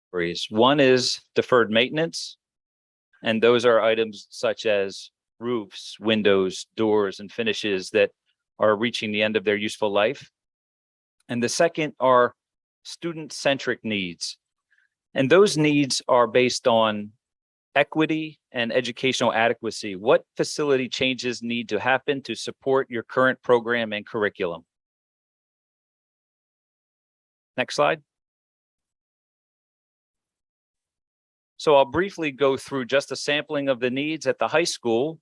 categories. One is deferred maintenance, and those are items such as roofs, windows, doors, and finishes that are reaching the end of their useful life. And the second are student-centric needs. And those needs are based on equity and educational adequacy. What facility changes need to happen to support your current program and curriculum? Next slide. So I'll briefly go through just a sampling of the needs at the high school.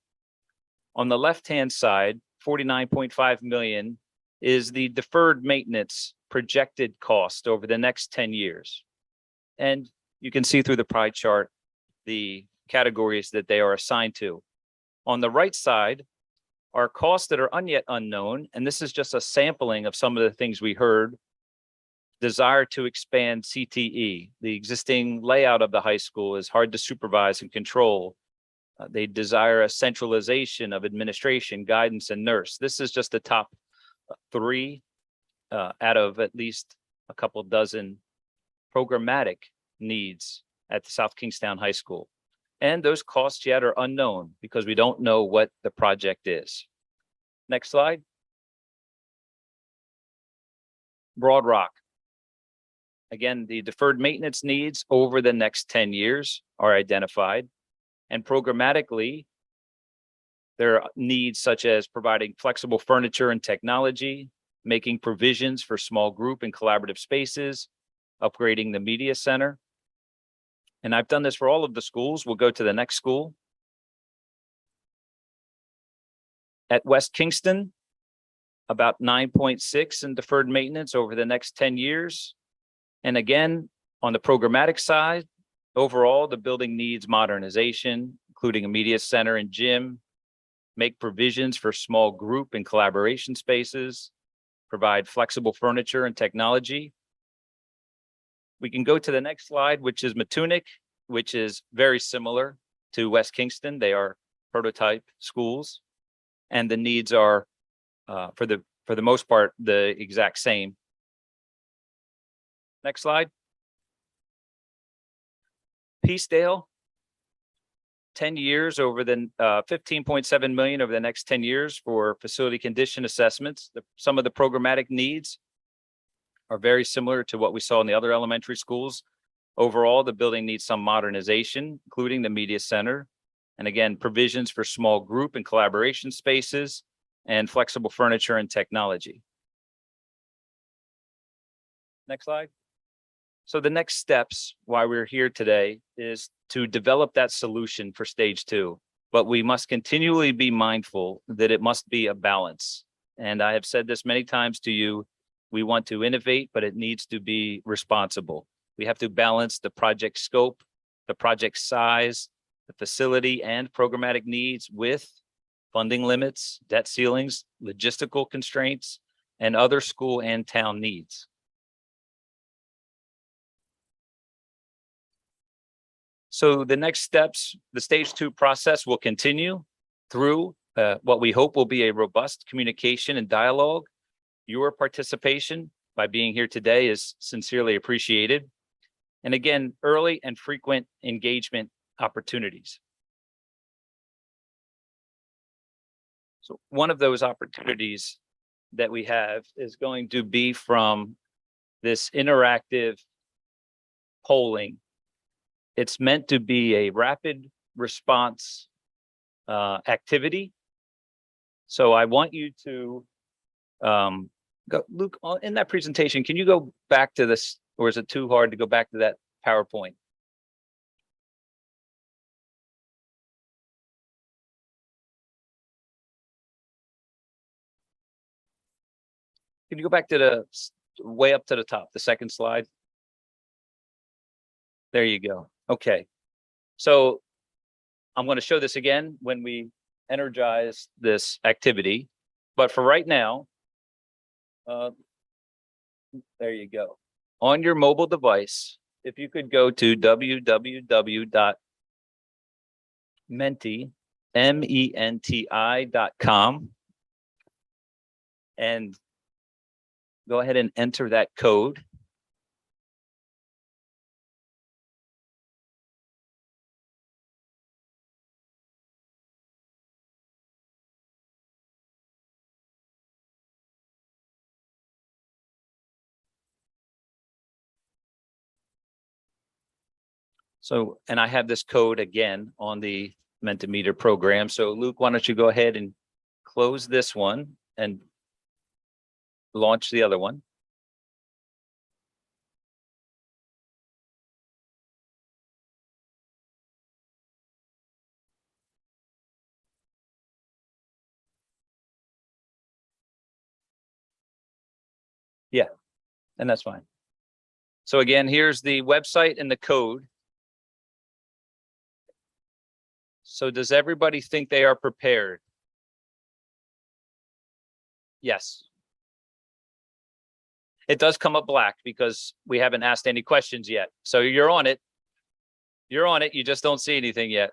On the left-hand side, 49.5 million is the deferred maintenance projected cost over the next 10 years. And you can see through the pie chart the categories that they are assigned to. On the right side are costs that are yet unknown, and this is just a sampling of some of the things we heard. Desire to expand CTE. The existing layout of the high school is hard to supervise and control. They desire a centralization of administration, guidance, and nurse. This is just the top three out of at least a couple dozen programmatic needs at the South Kingstown High School. And those costs yet are unknown because we don't know what the project is. Next slide. Broad Rock. Again, the deferred maintenance needs over the next 10 years are identified. And programmatically, there are needs such as providing flexible furniture and technology, making provisions for small group and collaborative spaces, upgrading the media center. And I've done this for all of the schools. We'll go to the next school. At West Kingston, about 9.6 in deferred maintenance over the next 10 years. And again, on the programmatic side, overall, the building needs modernization, including a media center and gym, make provisions for small group and collaboration spaces, provide flexible furniture and technology. We can go to the next slide, which is Matunic, which is very similar to West Kingston. They are prototype schools, and the needs are, for the most part, the exact same. Next slide. Peacedale, 10 years over the 15.7 million over the next 10 years for facility condition assessments. Some of the programmatic needs are very similar to what we saw in the other elementary schools. Overall, the building needs some modernization, including the media center. And again, provisions for small group and collaboration spaces and flexible furniture and technology. Next slide. So the next steps, why we're here today, is to develop that solution for stage 2. But we must continually be mindful that it must be a balance. And I have said this many times to you, we want to innovate, but it needs to be responsible. We have to balance the project scope, the project size, the facility and programmatic needs with funding limits, debt ceilings, logistical constraints, and other school and town needs. So the next steps, the stage 2 process will continue through what we hope will be a robust communication and dialogue. Your participation by being here today is sincerely appreciated. And again, early and frequent engagement opportunities. So one of those opportunities that we have is going to be from this interactive polling. It's meant to be a rapid response activity. So I want you to go, Luke, in that presentation, can you go back to this, or is it too hard to go back to that PowerPoint? Can you go back to the way up to the top, the second slide? There you go. Okay. So I'm going to show this again when we energize this activity. But for right now, there you go. On your mobile device, if you could go to www.menti.com and go ahead and enter that code. So, and I have this code again on the Mentimeter program. So Luke, why don't you go ahead and close this one and launch the other one. Yeah, and that's fine. So again, here's the website and the code. So does everybody think they are prepared? Yes. It does come up black because we haven't asked any questions yet. So you're on it. You're on it. You just don't see anything yet.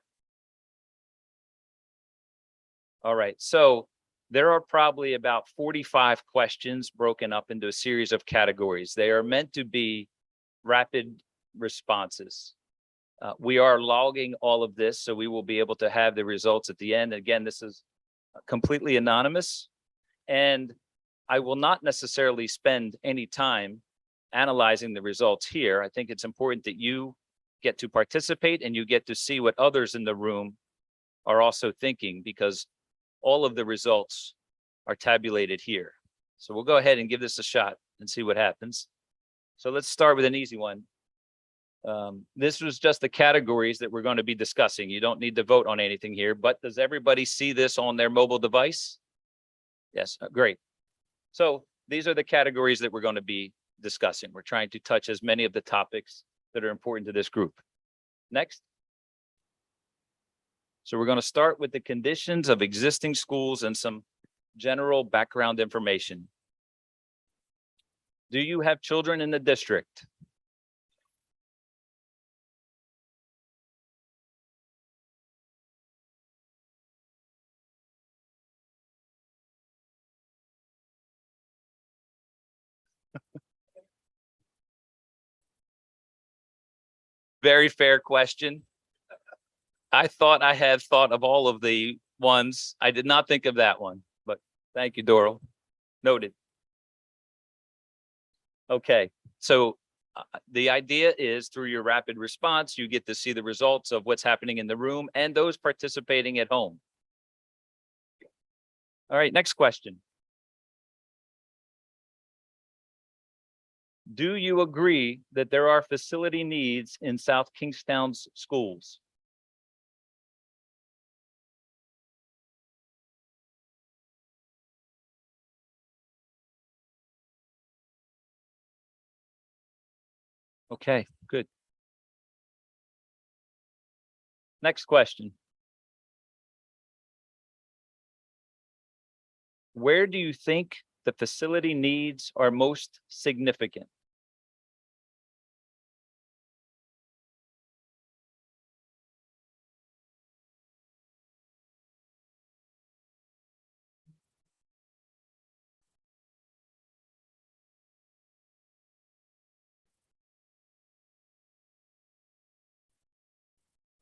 All right. So there are probably about 45 questions broken up into a series of categories. They are meant to be rapid responses. We are logging all of this, so we will be able to have the results at the end. Again, this is completely anonymous, and I will not necessarily spend any time analyzing the results here. I think it's important that you get to participate and you get to see what others in the room are also thinking, because all of the results are tabulated here. So we'll go ahead and give this a shot and see what happens. So let's start with an easy one. This was just the categories that we're going to be discussing. You don't need to vote on anything here, but does everybody see this on their mobile device? Yes, great. So these are the categories that we're going to be discussing. We're trying to touch as many of the topics that are important to this group. Next. So we're going to start with the conditions of existing schools and some general background information. Do you have children in the district? Very fair question. I thought I had thought of all of the ones. I did not think of that one, but thank you, Doral. Noted. Okay, so the idea is through your rapid response, you get to see the results of what's happening in the room and those participating at home. All right, next question. Do you agree that there are facility needs in South Kingstown's schools? Okay, good. Next question. Where do you think the facility needs are most significant?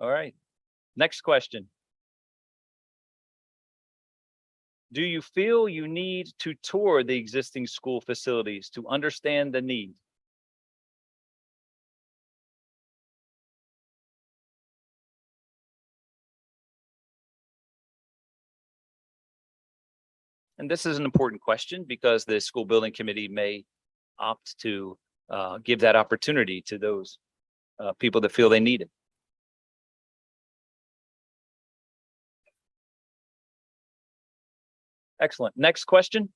All right. Next question. Do you feel you need to tour the existing school facilities to understand the need? And this is an important question because the school building committee may opt to give that opportunity to those people that feel they need it. Excellent. Next question.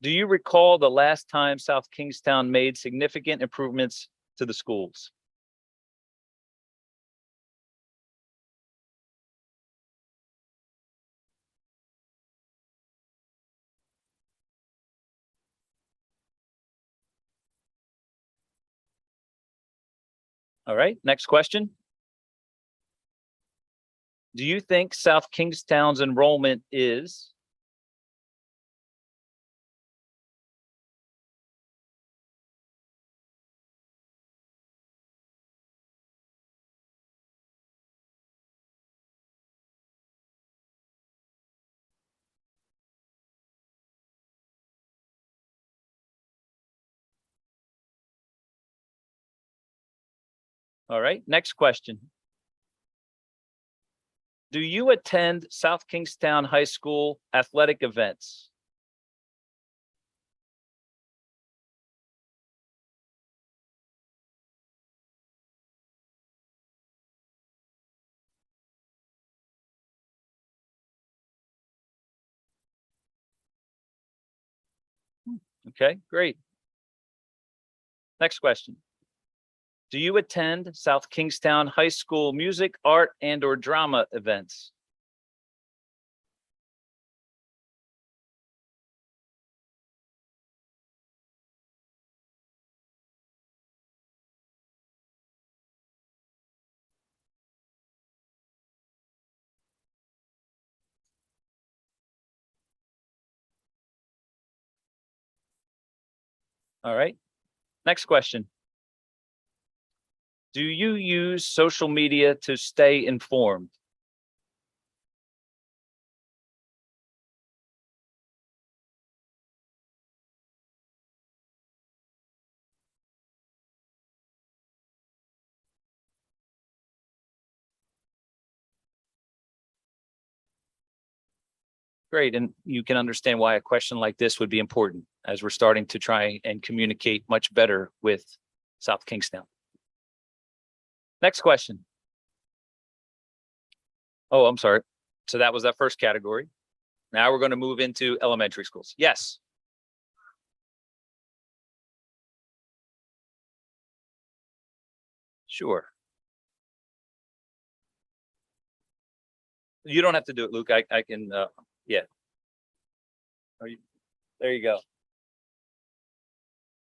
Do you recall the last time South Kingstown made significant improvements to the schools? All right, next question. Do you think South Kingstown's enrollment is All right, next question. Do you attend South Kingstown High School athletic events? Okay, great. Next question. Do you attend South Kingstown High School music, art, and/or drama events? All right. Next question. Do you use social media to stay informed? Great. And you can understand why a question like this would be important as we're starting to try and communicate much better with South Kingstown. Next question. Oh, I'm sorry. So that was that first category. Now we're going to move into elementary schools. Yes. Sure. You don't have to do it, Luke. I can, yeah. There you go.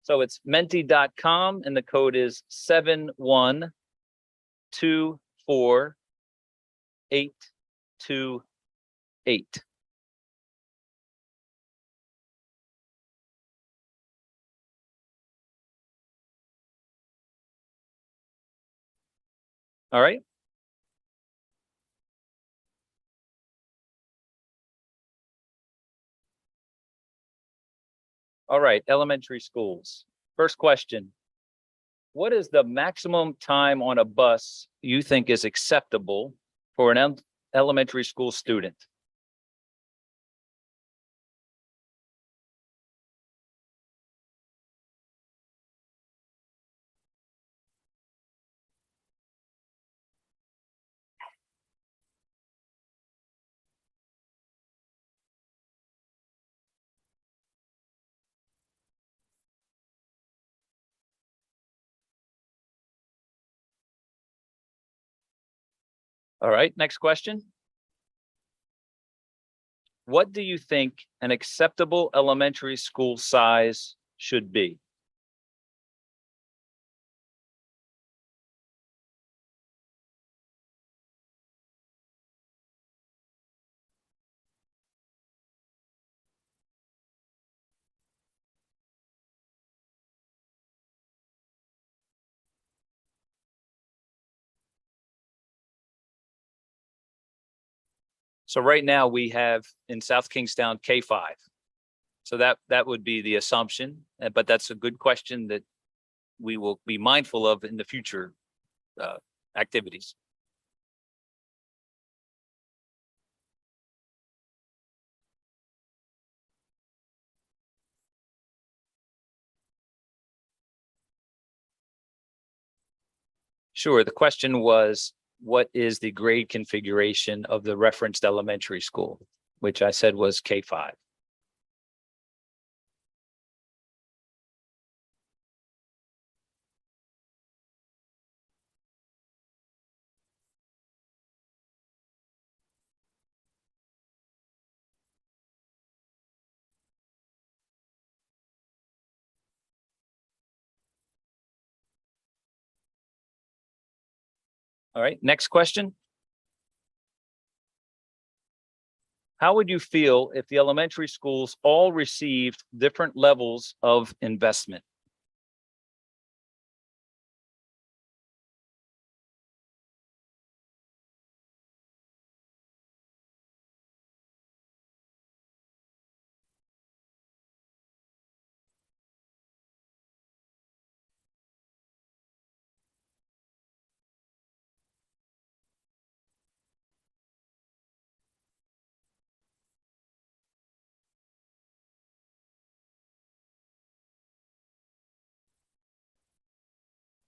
So it's menti.com and the code is 7124828. All right. All right. Elementary schools. First question. What is the maximum time on a bus you think is acceptable for an elementary school student? All right. Next question. What do you think an acceptable elementary school size should be? So right now we have in South Kingstown K5. So that would be the assumption, but that's a good question that we will be mindful of in the future activities. Sure. The question was, what is the grade configuration of the referenced elementary school, which I said was K5. All right. Next question. How would you feel if the elementary schools all received different levels of investment?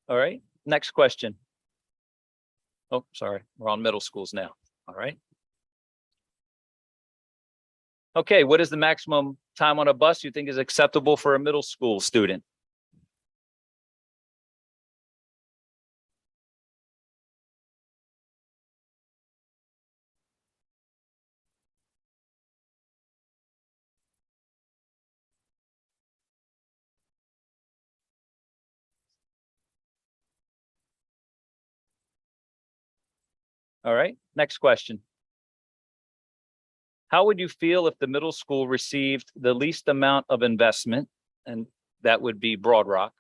All right, next question. Oh, sorry, we're on middle schools now. All right. Okay, what is the maximum time on a bus you think is acceptable for a middle school student? All right, next question. How would you feel if the middle school received the least amount of investment? And that would be Broad Rock.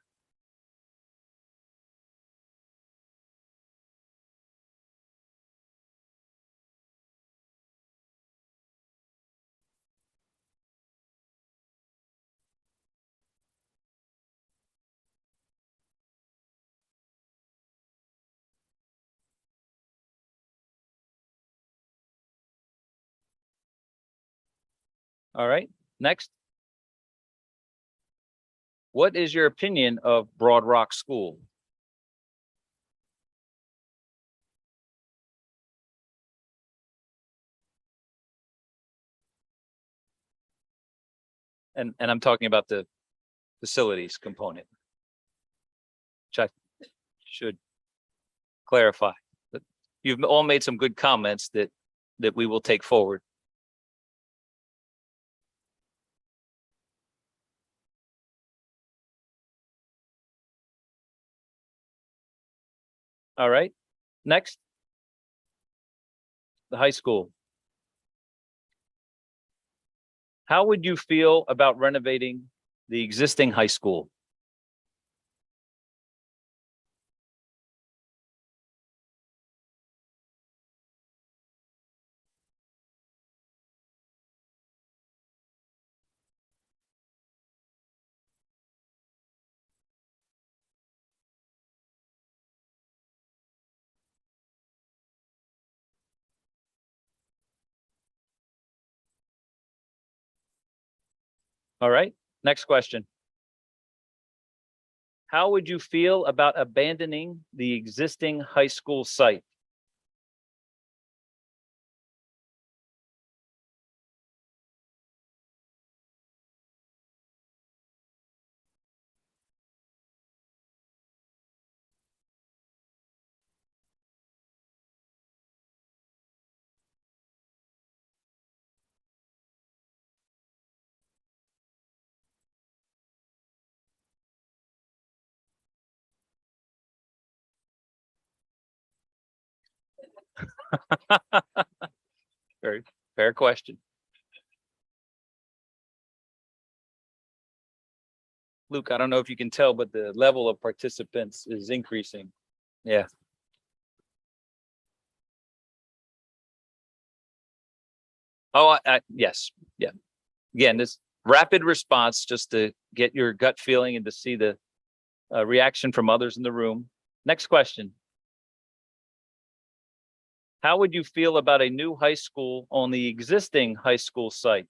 All right, next. What is your opinion of Broad Rock School? And I'm talking about the facilities component, which I should clarify. But you've all made some good comments that we will take forward. All right, next. The high school. How would you feel about renovating the existing high school? All right, next question. How would you feel about abandoning the existing high school site? Very fair question. Luke, I don't know if you can tell, but the level of participants is increasing. Yeah. Oh, yes. Yeah. Again, this rapid response just to get your gut feeling and to see the reaction from others in the room. Next question. How would you feel about a new high school on the existing high school site?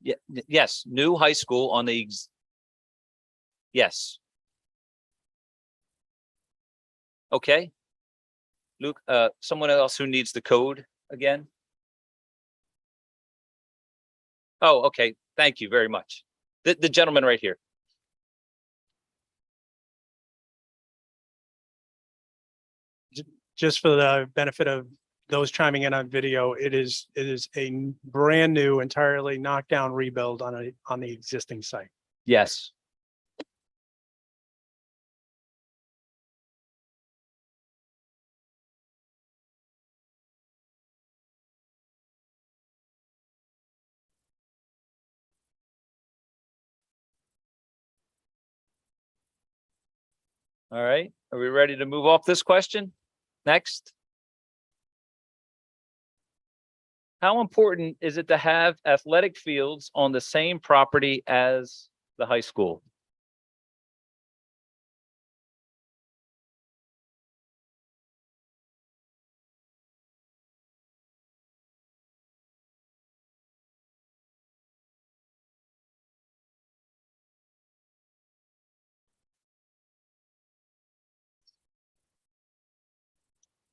Yeah, yes, new high school on the yes. Okay. Luke, someone else who needs the code again? Oh, okay. Thank you very much. The gentleman right here. Just for the benefit of those chiming in on video, it is a brand new, entirely knockdown rebuild on the existing site. Yes. All right. Are we ready to move off this question? Next. How important is it to have athletic fields on the same property as the high school?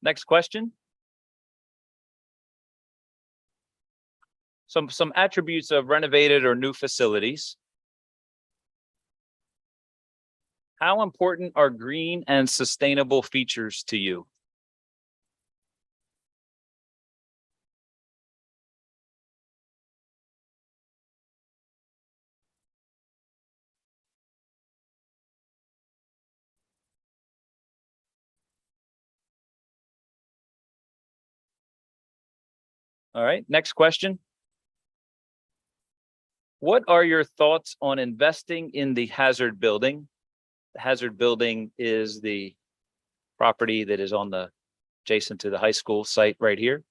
Next question. Some attributes of renovated or new facilities. How important are green and sustainable features to you? All right, next question. What are your thoughts on investing in the hazard building? The hazard building is the property that is on the adjacent to the high school site right here.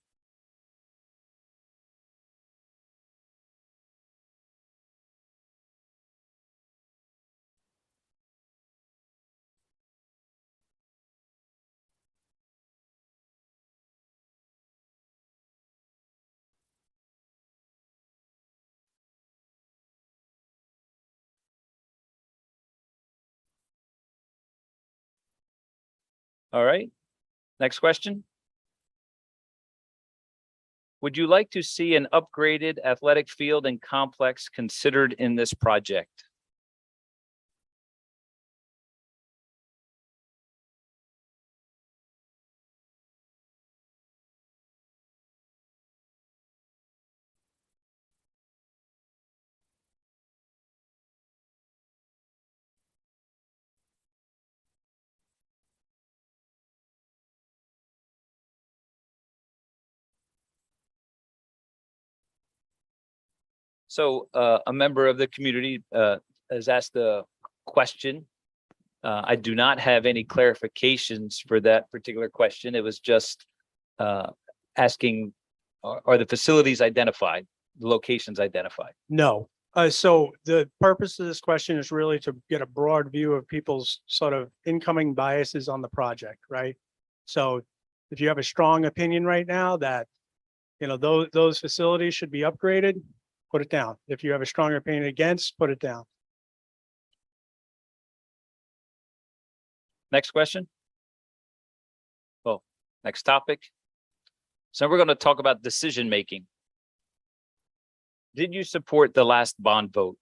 All right, next question. Would you like to see an upgraded athletic field and complex considered in this project? So a member of the community has asked a question. I do not have any clarifications for that particular question. It was just asking, are the facilities identified, the locations identified? No. So the purpose of this question is really to get a broad view of people's sort of incoming biases on the project, right? So if you have a strong opinion right now that, you know, those facilities should be upgraded, put it down. If you have a strong opinion against, put it down. Next question. Oh, next topic. So we're going to talk about decision making. Did you support the last bond vote?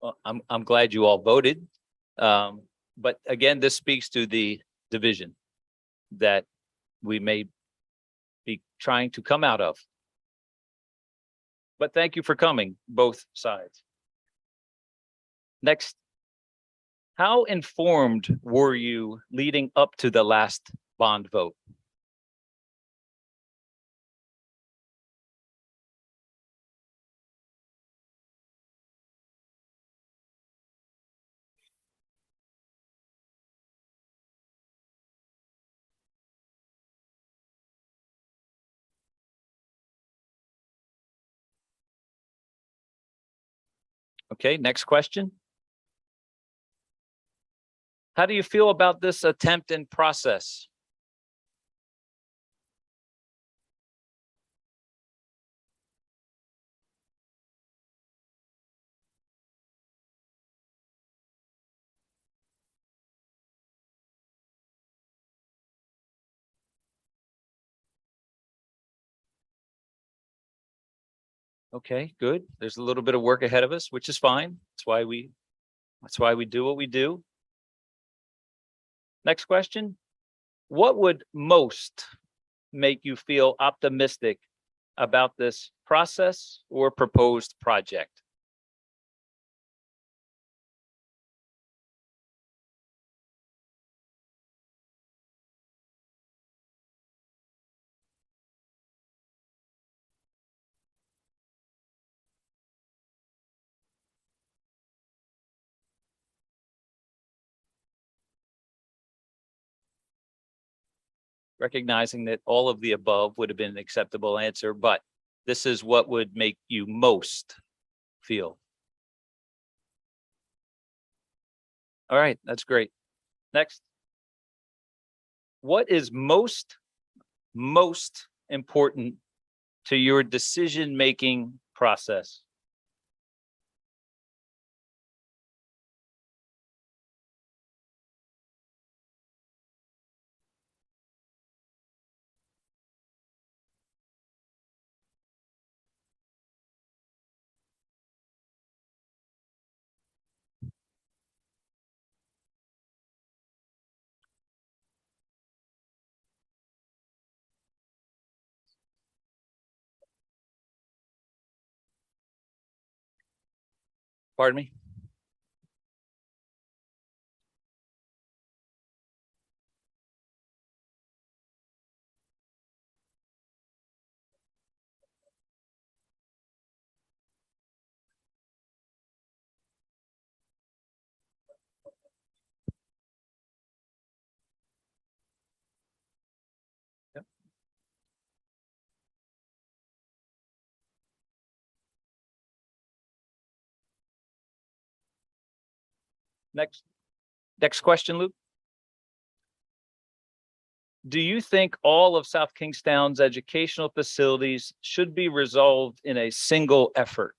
Well, I'm glad you all voted. But again, this speaks to the division that we may be trying to come out of. But thank you for coming, both sides. Next, how informed were you leading up to the last bond vote? Okay, next question. How do you feel about this attempt and process? Okay, good. There's a little bit of work ahead of us, which is fine. That's why we do what we do. Next question. What would most make you feel optimistic about this process or proposed project? Recognizing that all of the above would have been an acceptable answer, but this is what would make you most feel. All right, that's great. Next. What is most important to your decision-making process? Pardon me? Yep. Next question, Luke. Do you think all of South Kingstown's educational facilities should be resolved in a single effort?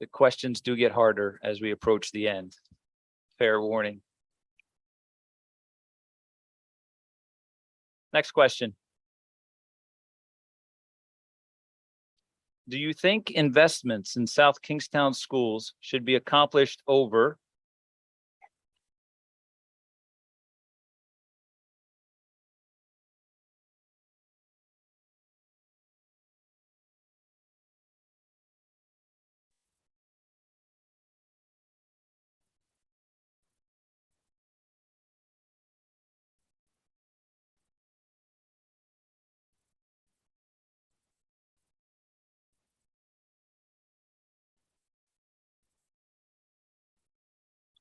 The questions do get harder as we approach the end. Fair warning. Next question. Do you think investments in South Kingstown schools should be accomplished over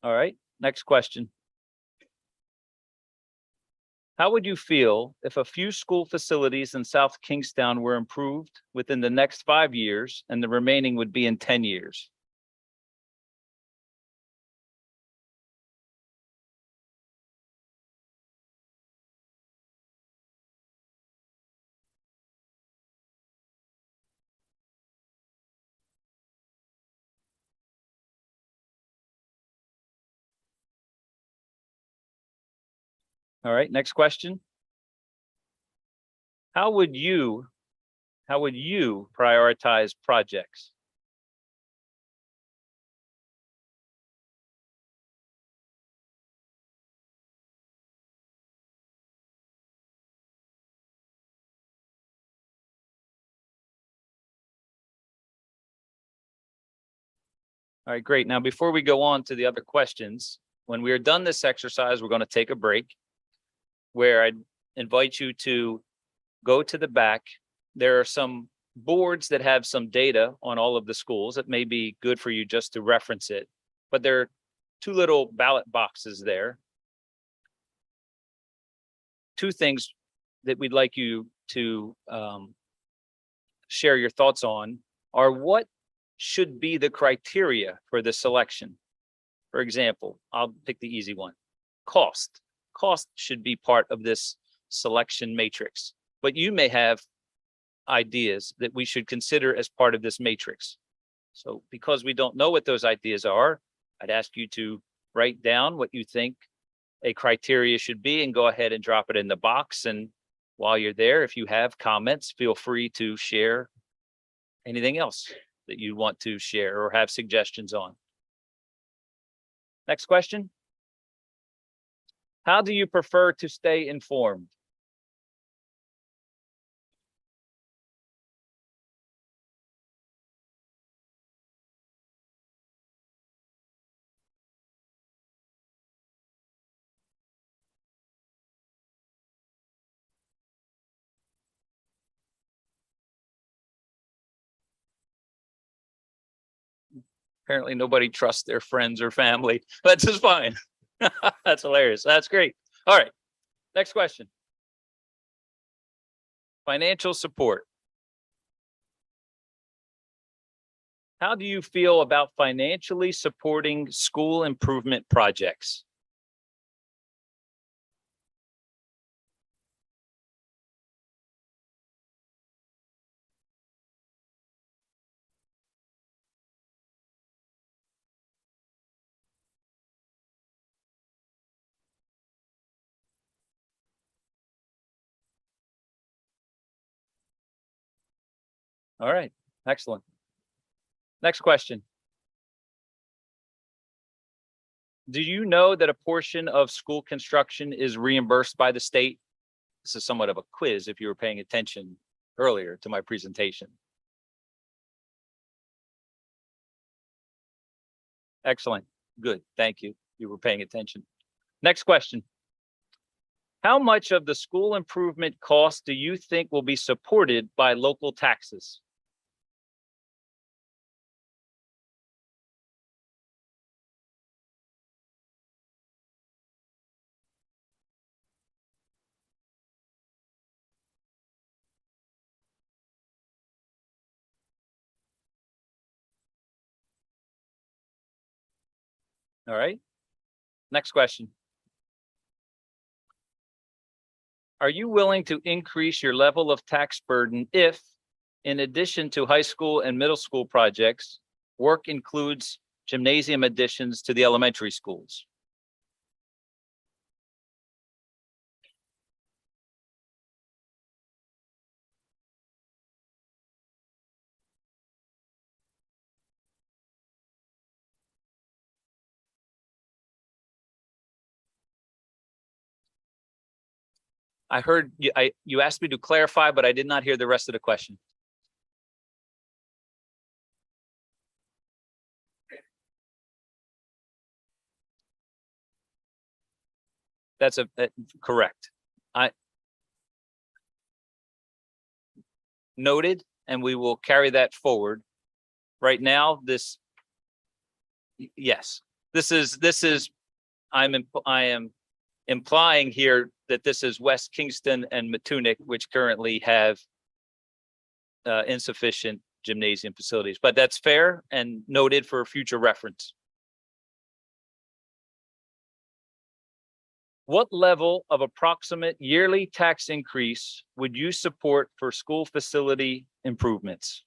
All right, next question. How would you feel if a few school facilities in South Kingstown were improved within the next 5 years and the remaining would be in 10 years? All right, next question. How would you prioritize projects? All right, great. Now, before we go on to the other questions, when we are done this exercise, we're going to take a break where I invite you to go to the back. There are some boards that have some data on all of the schools. It may be good for you just to reference it, but there are 2 little ballot boxes there. 2 things that we'd like you to share your thoughts on are what should be the criteria for the selection. For example, I'll pick the easy one. Cost. Cost should be part of this selection matrix, but you may have ideas that we should consider as part of this matrix. So because we don't know what those ideas are, I'd ask you to write down what you think a criteria should be and go ahead and drop it in the box. And while you're there, if you have comments, feel free to share anything else that you want to share or have suggestions on. Next question. How do you prefer to stay informed? Apparently nobody trusts their friends or family. That's just fine. That's hilarious. That's great. All right. Next question. Financial support. How do you feel about financially supporting school improvement projects? All right. Excellent. Next question. Do you know that a portion of school construction is reimbursed by the state? This is somewhat of a quiz if you were paying attention earlier to my presentation. Excellent. Good. Thank you. You were paying attention. Next question. How much of the school improvement cost do you think will be supported by local taxes? All right. Next question. Are you willing to increase your level of tax burden if, in addition to high school and middle school projects, work includes gymnasium additions to the elementary schools? I heard you, you asked me to clarify, but I did not hear the rest of the question. That's correct. I noted, and we will carry that forward. Right now, yes, this is, I am implying here that this is West Kingston and Matunic, which currently have insufficient gymnasium facilities, but that's fair and noted for future reference. What level of approximate yearly tax increase would you support for school facility improvements?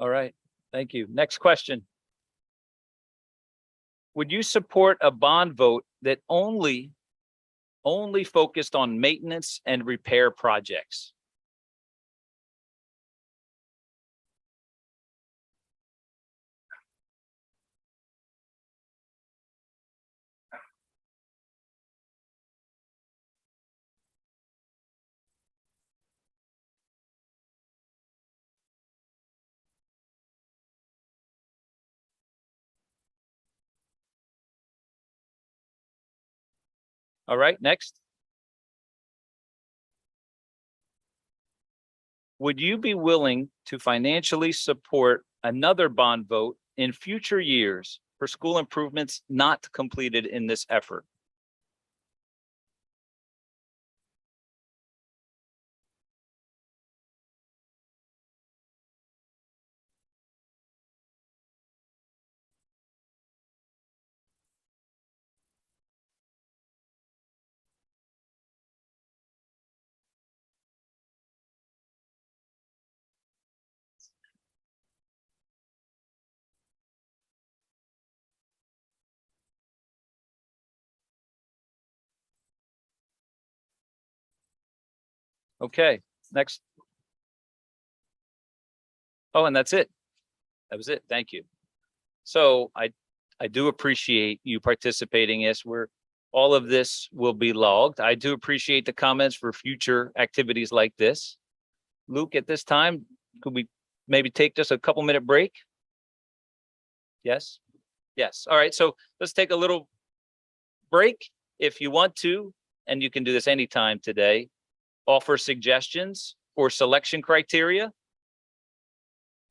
All right, thank you. Next question. Would you support a bond vote that only focused on maintenance and repair projects? All right, next. Would you be willing to financially support another bond vote in future years for school improvements not completed in this effort? Okay, next. Oh, and that's it. That was it. Thank you. So I do appreciate you participating. Yes, all of this will be logged. I do appreciate the comments for future activities like this. Luke, at this time, could we maybe take just a couple minute break? Yes? Yes. All right. So let's take a little break if you want to, and you can do this anytime today. Offer suggestions for selection criteria.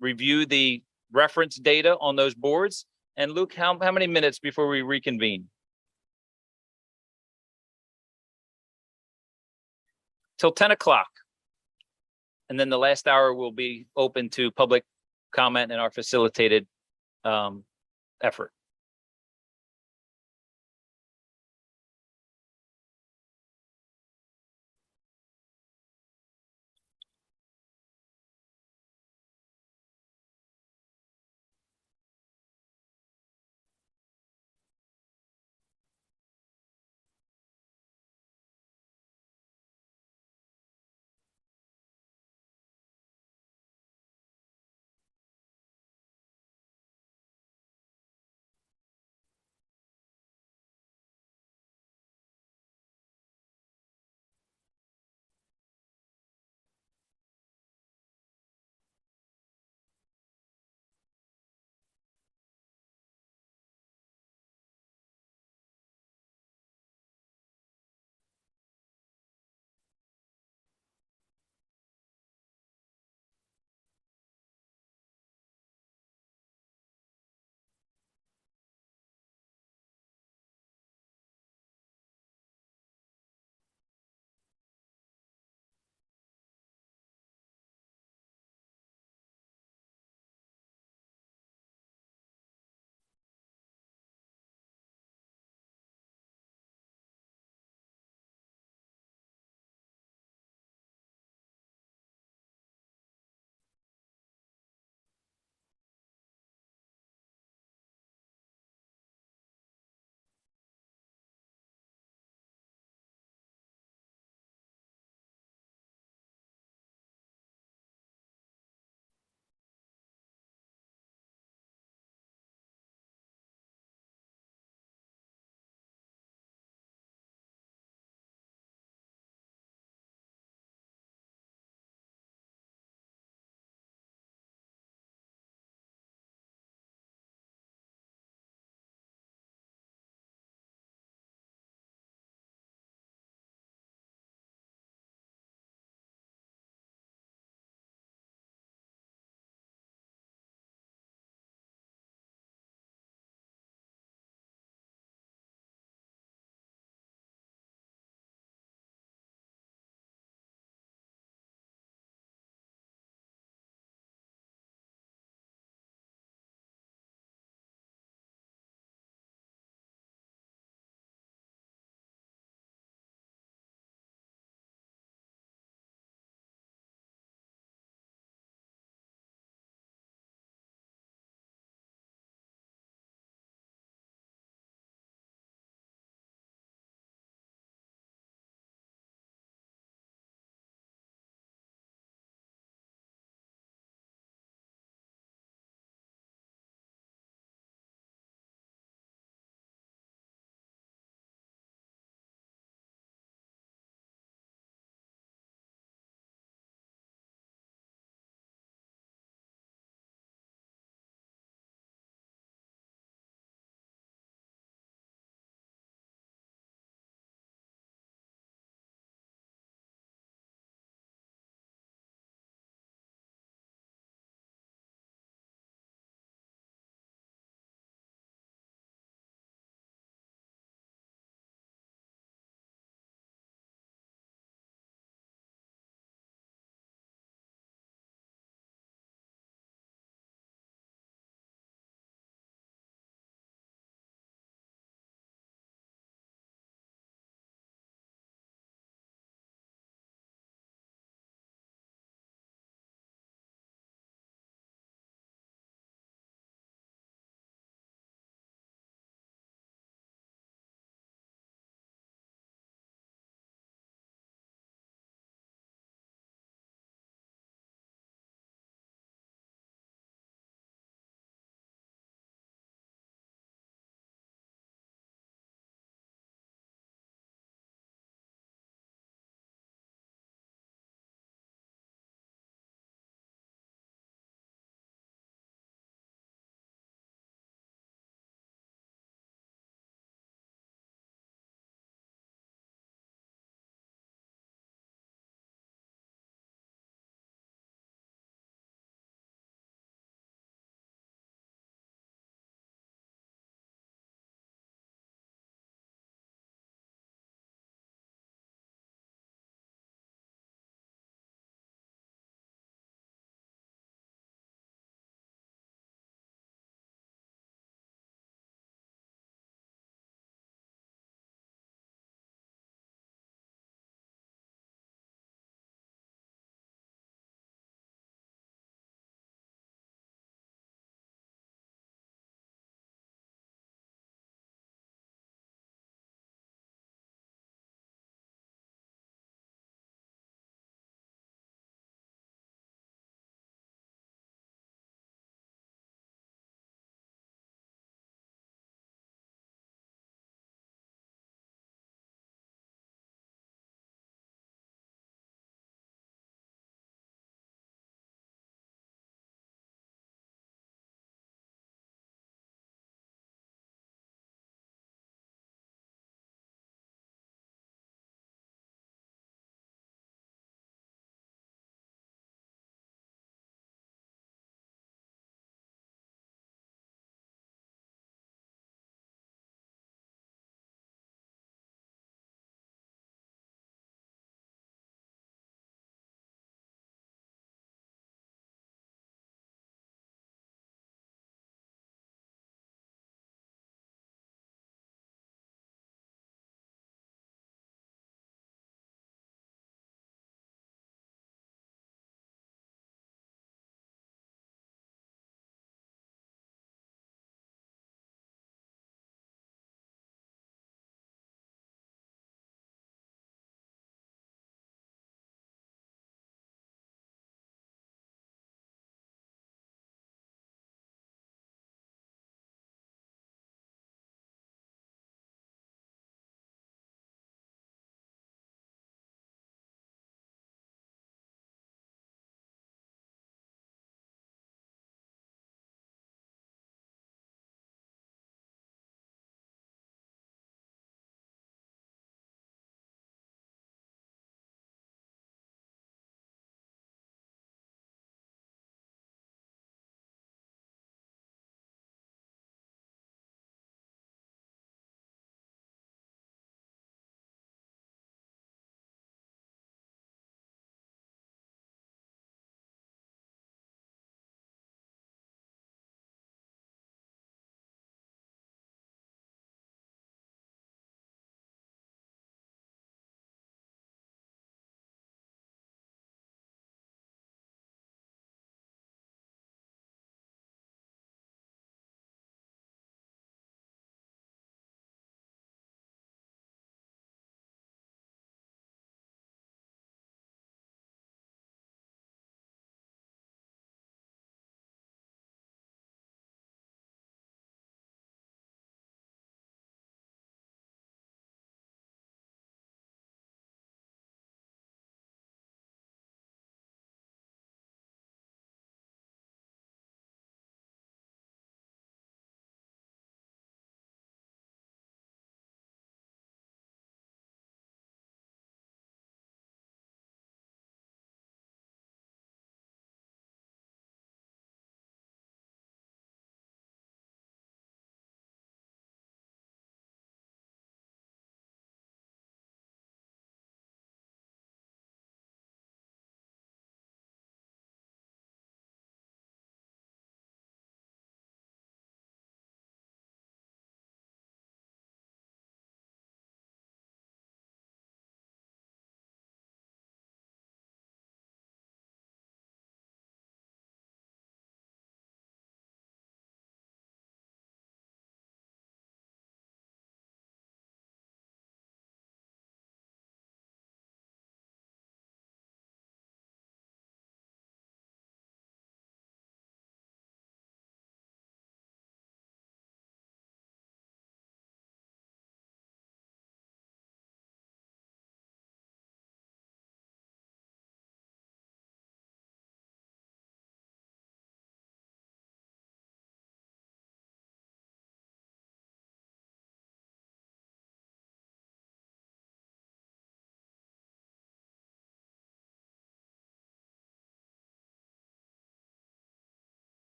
Review the reference data on those boards. And Luke, how many minutes before we reconvene? Till 10 o'clock. And then the last hour will be open to public comment and our facilitated effort.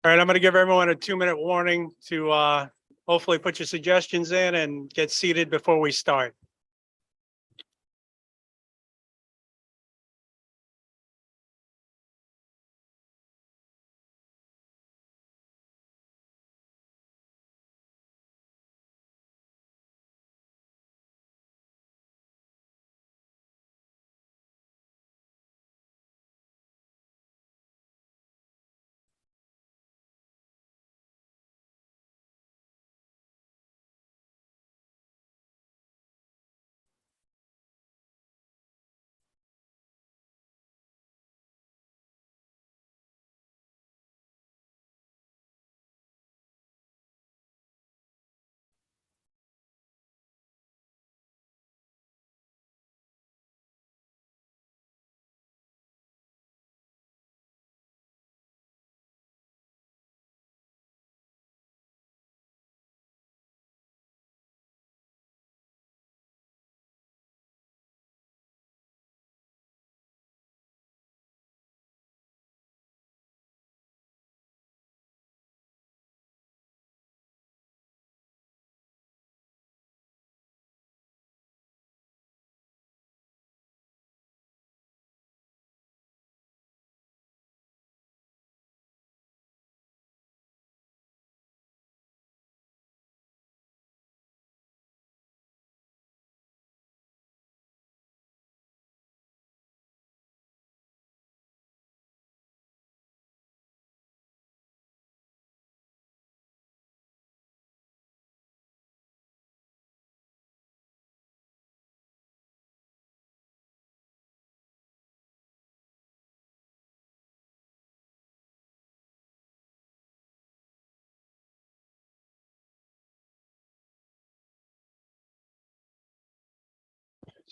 All right, I'm going to give everyone a 2-minute warning to hopefully put your suggestions in and get seated before we start.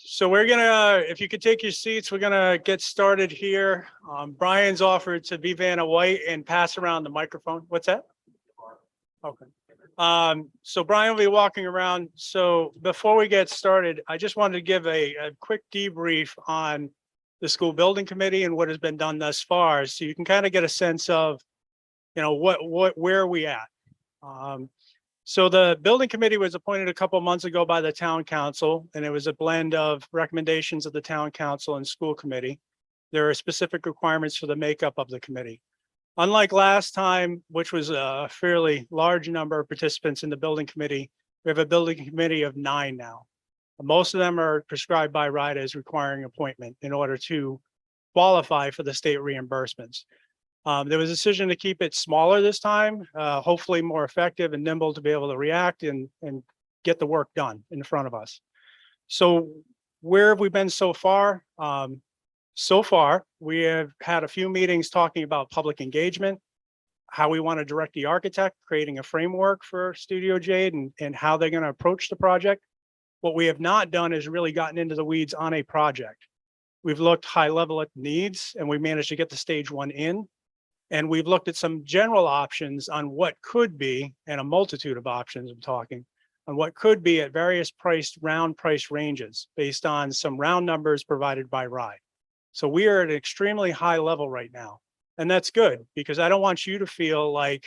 So we're gonna, if you could take your seats, we're gonna get started here. Brian's offered to be Vanna White and pass around the microphone. What's that? Okay. So Brian will be walking around. So before we get started, I just wanted to give a quick debrief on the school building committee and what has been done thus far. So you can kind of get a sense of, you know, where are we at? So the building committee was appointed a couple of months ago by the town council, and it was a blend of recommendations of the town council and school committee. There are specific requirements for the makeup of the committee. Unlike last time, which was a fairly large number of participants in the building committee, we have a building committee of 9 now. Most of them are prescribed by RIDA as requiring appointment in order to qualify for the state reimbursements. There was a decision to keep it smaller this time, hopefully more effective and nimble to be able to react and get the work done in front of us. So where have we been so far? So far, we have had a few meetings talking about public engagement, how we want to direct the architect, creating a framework for Studio Jade and how they're going to approach the project. What we have not done is really gotten into the weeds on a project. We've looked high level at needs and we managed to get the stage 1 in. And we've looked at some general options on what could be, and a multitude of options I'm talking, on what could be at various round price ranges based on some round numbers provided by RIDE. So we are at an extremely high level right now. And that's good because I don't want you to feel like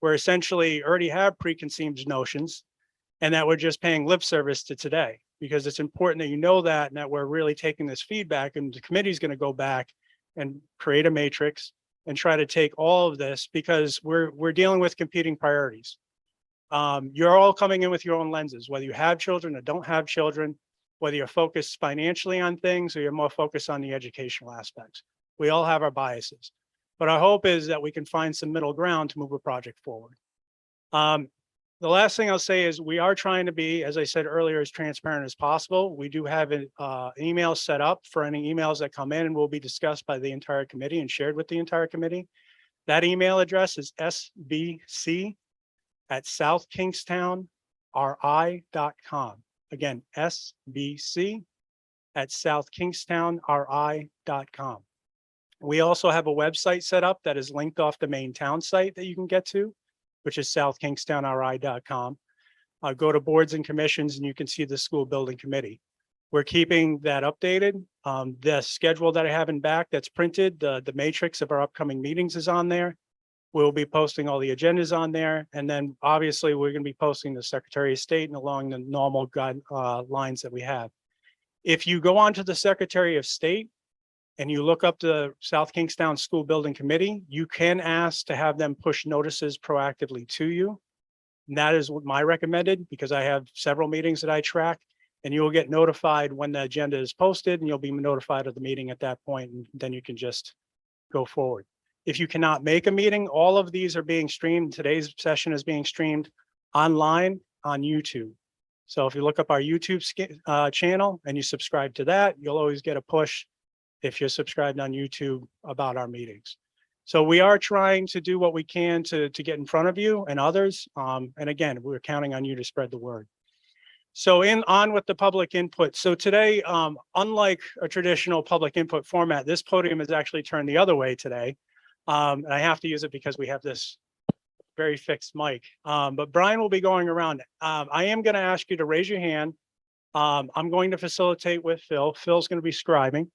we're essentially already have preconceived notions and that we're just paying lip service to today, because it's important that you know that and that we're really taking this feedback, and the committee is going to go back and create a matrix and try to take all of this, because we're dealing with competing priorities. You're all coming in with your own lenses, whether you have children or don't have children, whether you're focused financially on things or you're more focused on the educational aspects. We all have our biases, but our hope is that we can find some middle ground to move a project forward. The last thing I'll say is we are trying to be, as I said earlier, as transparent as possible. We do have an email set up for any emails that come in and will be discussed by the entire committee and shared with the entire committee. That email address is sbc@southkingstownri.com. Again, sbc@southkingstownri.com. We also have a website set up that is linked off the main town site that you can get to, which is southkingstownri.com. Go to boards and commissions and you can see the school building committee. We're keeping that updated. The schedule that I have in back that's printed, the matrix of our upcoming meetings is on there. We'll be posting all the agendas on there. And then obviously we're going to be posting the Secretary of State and along the normal lines that we have. If you go on to the Secretary of State and you look up the South Kingstown School Building Committee, you can ask to have them push notices proactively to you. And that is what my recommended, because I have several meetings that I track, and you will get notified when the agenda is posted, and you'll be notified of the meeting at that point, and then you can just go forward. If you cannot make a meeting, all of these are being streamed. Today's session is being streamed online on YouTube. So if you look up our YouTube channel and you subscribe to that, you'll always get a push if you're subscribed on YouTube about our meetings. So we are trying to do what we can to get in front of you and others. And again, we're counting on you to spread the word. So on with the public input. So today, unlike a traditional public input format, this podium is actually turned the other way today. And I have to use it because we have this very fixed mic. But Brian will be going around. I am going to ask you to raise your hand. I'm going to facilitate with Phil. Phil's going to be scribing.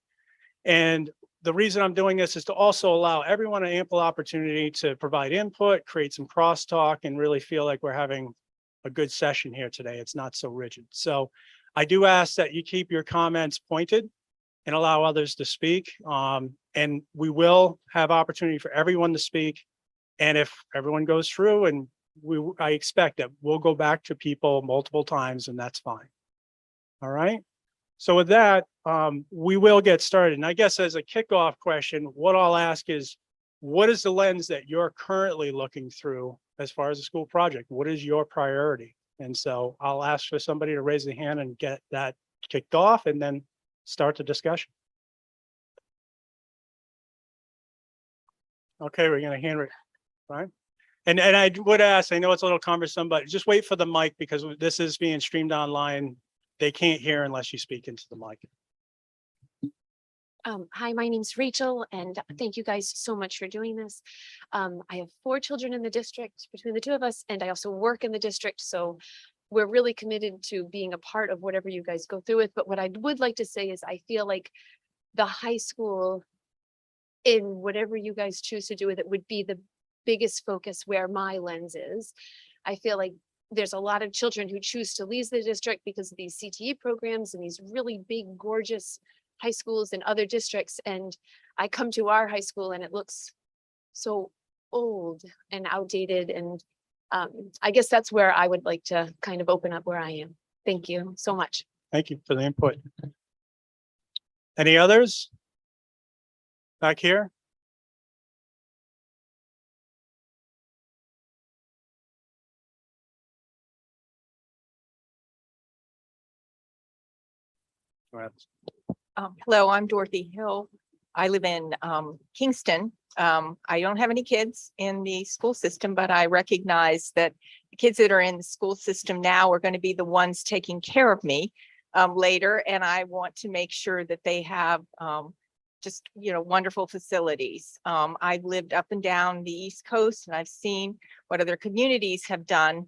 And the reason I'm doing this is to also allow everyone an ample opportunity to provide input, create some crosstalk, and really feel like we're having a good session here today. It's not so rigid. So I do ask that you keep your comments pointed and allow others to speak. And we will have opportunity for everyone to speak. And if everyone goes through, and I expect that we'll go back to people multiple times, and that's fine. All right. So with that, we will get started. And I guess as a kickoff question, what I'll ask is, what is the lens that you're currently looking through as far as a school project? What is your priority? And so I'll ask for somebody to raise their hand and get that kicked off, and then start the discussion. Okay, we're going to hand it, right? And I would ask, I know it's a little cumbersome, but just wait for the mic, because this is being streamed online. They can't hear unless you speak into the mic. Hi, my name's Rachel, and thank you guys so much for doing this. I have 4 children in the district between the 2 of us, and I also work in the district. So we're really committed to being a part of whatever you guys go through with. But what I would like to say is I feel like the high school, in whatever you guys choose to do with it, would be the biggest focus where my lens is. I feel like there's a lot of children who choose to leave the district because of these CTE programs and these really big, gorgeous high schools in other districts. And I come to our high school and it looks so old and outdated. And I guess that's where I would like to kind of open up where I am. Thank you so much. Thank you for the input. Any others? Back here? Hello, I'm Dorothy Hill. I live in Kingston. I don't have any kids in the school system, but I recognize that the kids that are in the school system now are going to be the ones taking care of me later. And I want to make sure that they have just, wonderful facilities. I've lived up and down the East Coast, and I've seen what other communities have done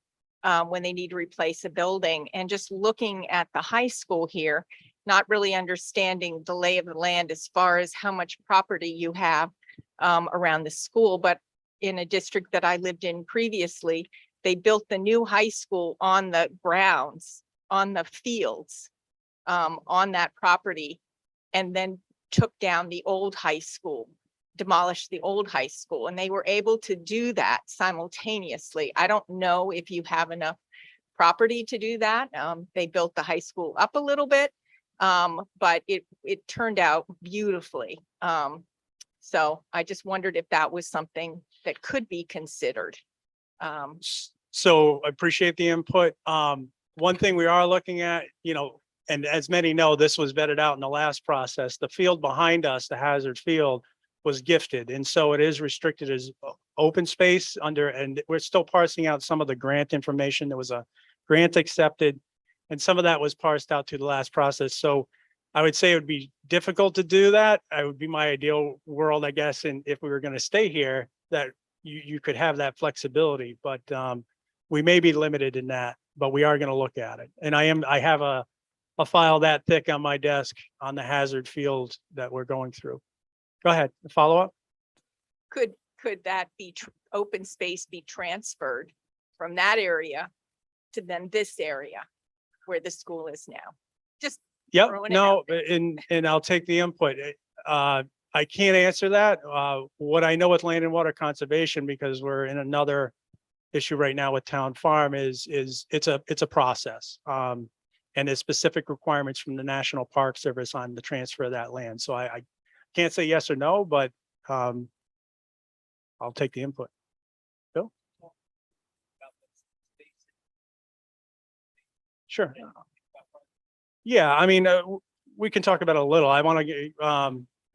when they need to replace a building. And just looking at the high school here, not really understanding the lay of the land as far as how much property you have around the school. But in a district that I lived in previously, they built the new high school on the grounds, on the fields, on that property, and then took down the old high school, demolished the old high school. And they were able to do that simultaneously. I don't know if you have enough property to do that. They built the high school up a little bit. But it turned out beautifully. So I just wondered if that was something that could be considered. So I appreciate the input. One thing we are looking at, and as many know, this was vetted out in the last process. The field behind us, the hazard field, was gifted. And so it is restricted as open space and we're still parsing out some of the grant information. There was a grant accepted, and some of that was parsed out to the last process. So I would say it would be difficult to do that. It would be my ideal world, I guess. And if we were going to stay here, that you could have that flexibility, but we may be limited in that, but we are going to look at it. And I have a file that thick on my desk on the hazard field that we're going through. Go ahead, follow up. Could could that be open space be transferred from that area to then this area where the school is now? Just Yep, throwing it no, out there. and I'll take the input. I can't answer that. What I know with land and water conservation, because we're in another issue right now with town farm is it's a process. And there's specific requirements from the National Park Service on the transfer of that land. So I can't say yes or no, but I'll take the input. Bill? Sure. Yeah, I mean, we can talk about it a little. I want to get,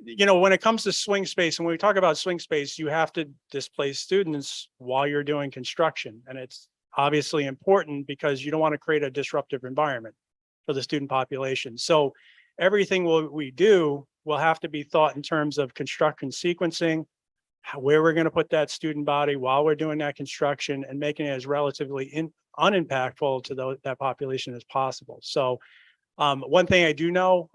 you know, when it comes to swing space, and when we talk about swing space, you have to displace students while you're doing construction. And it's obviously important because you don't want to create a disruptive environment for the student population. So everything we do will have to be thought in terms of construction sequencing, where we're going to put that student body while we're doing that construction, and making it as relatively unimpactful to that population as possible. So one thing I do know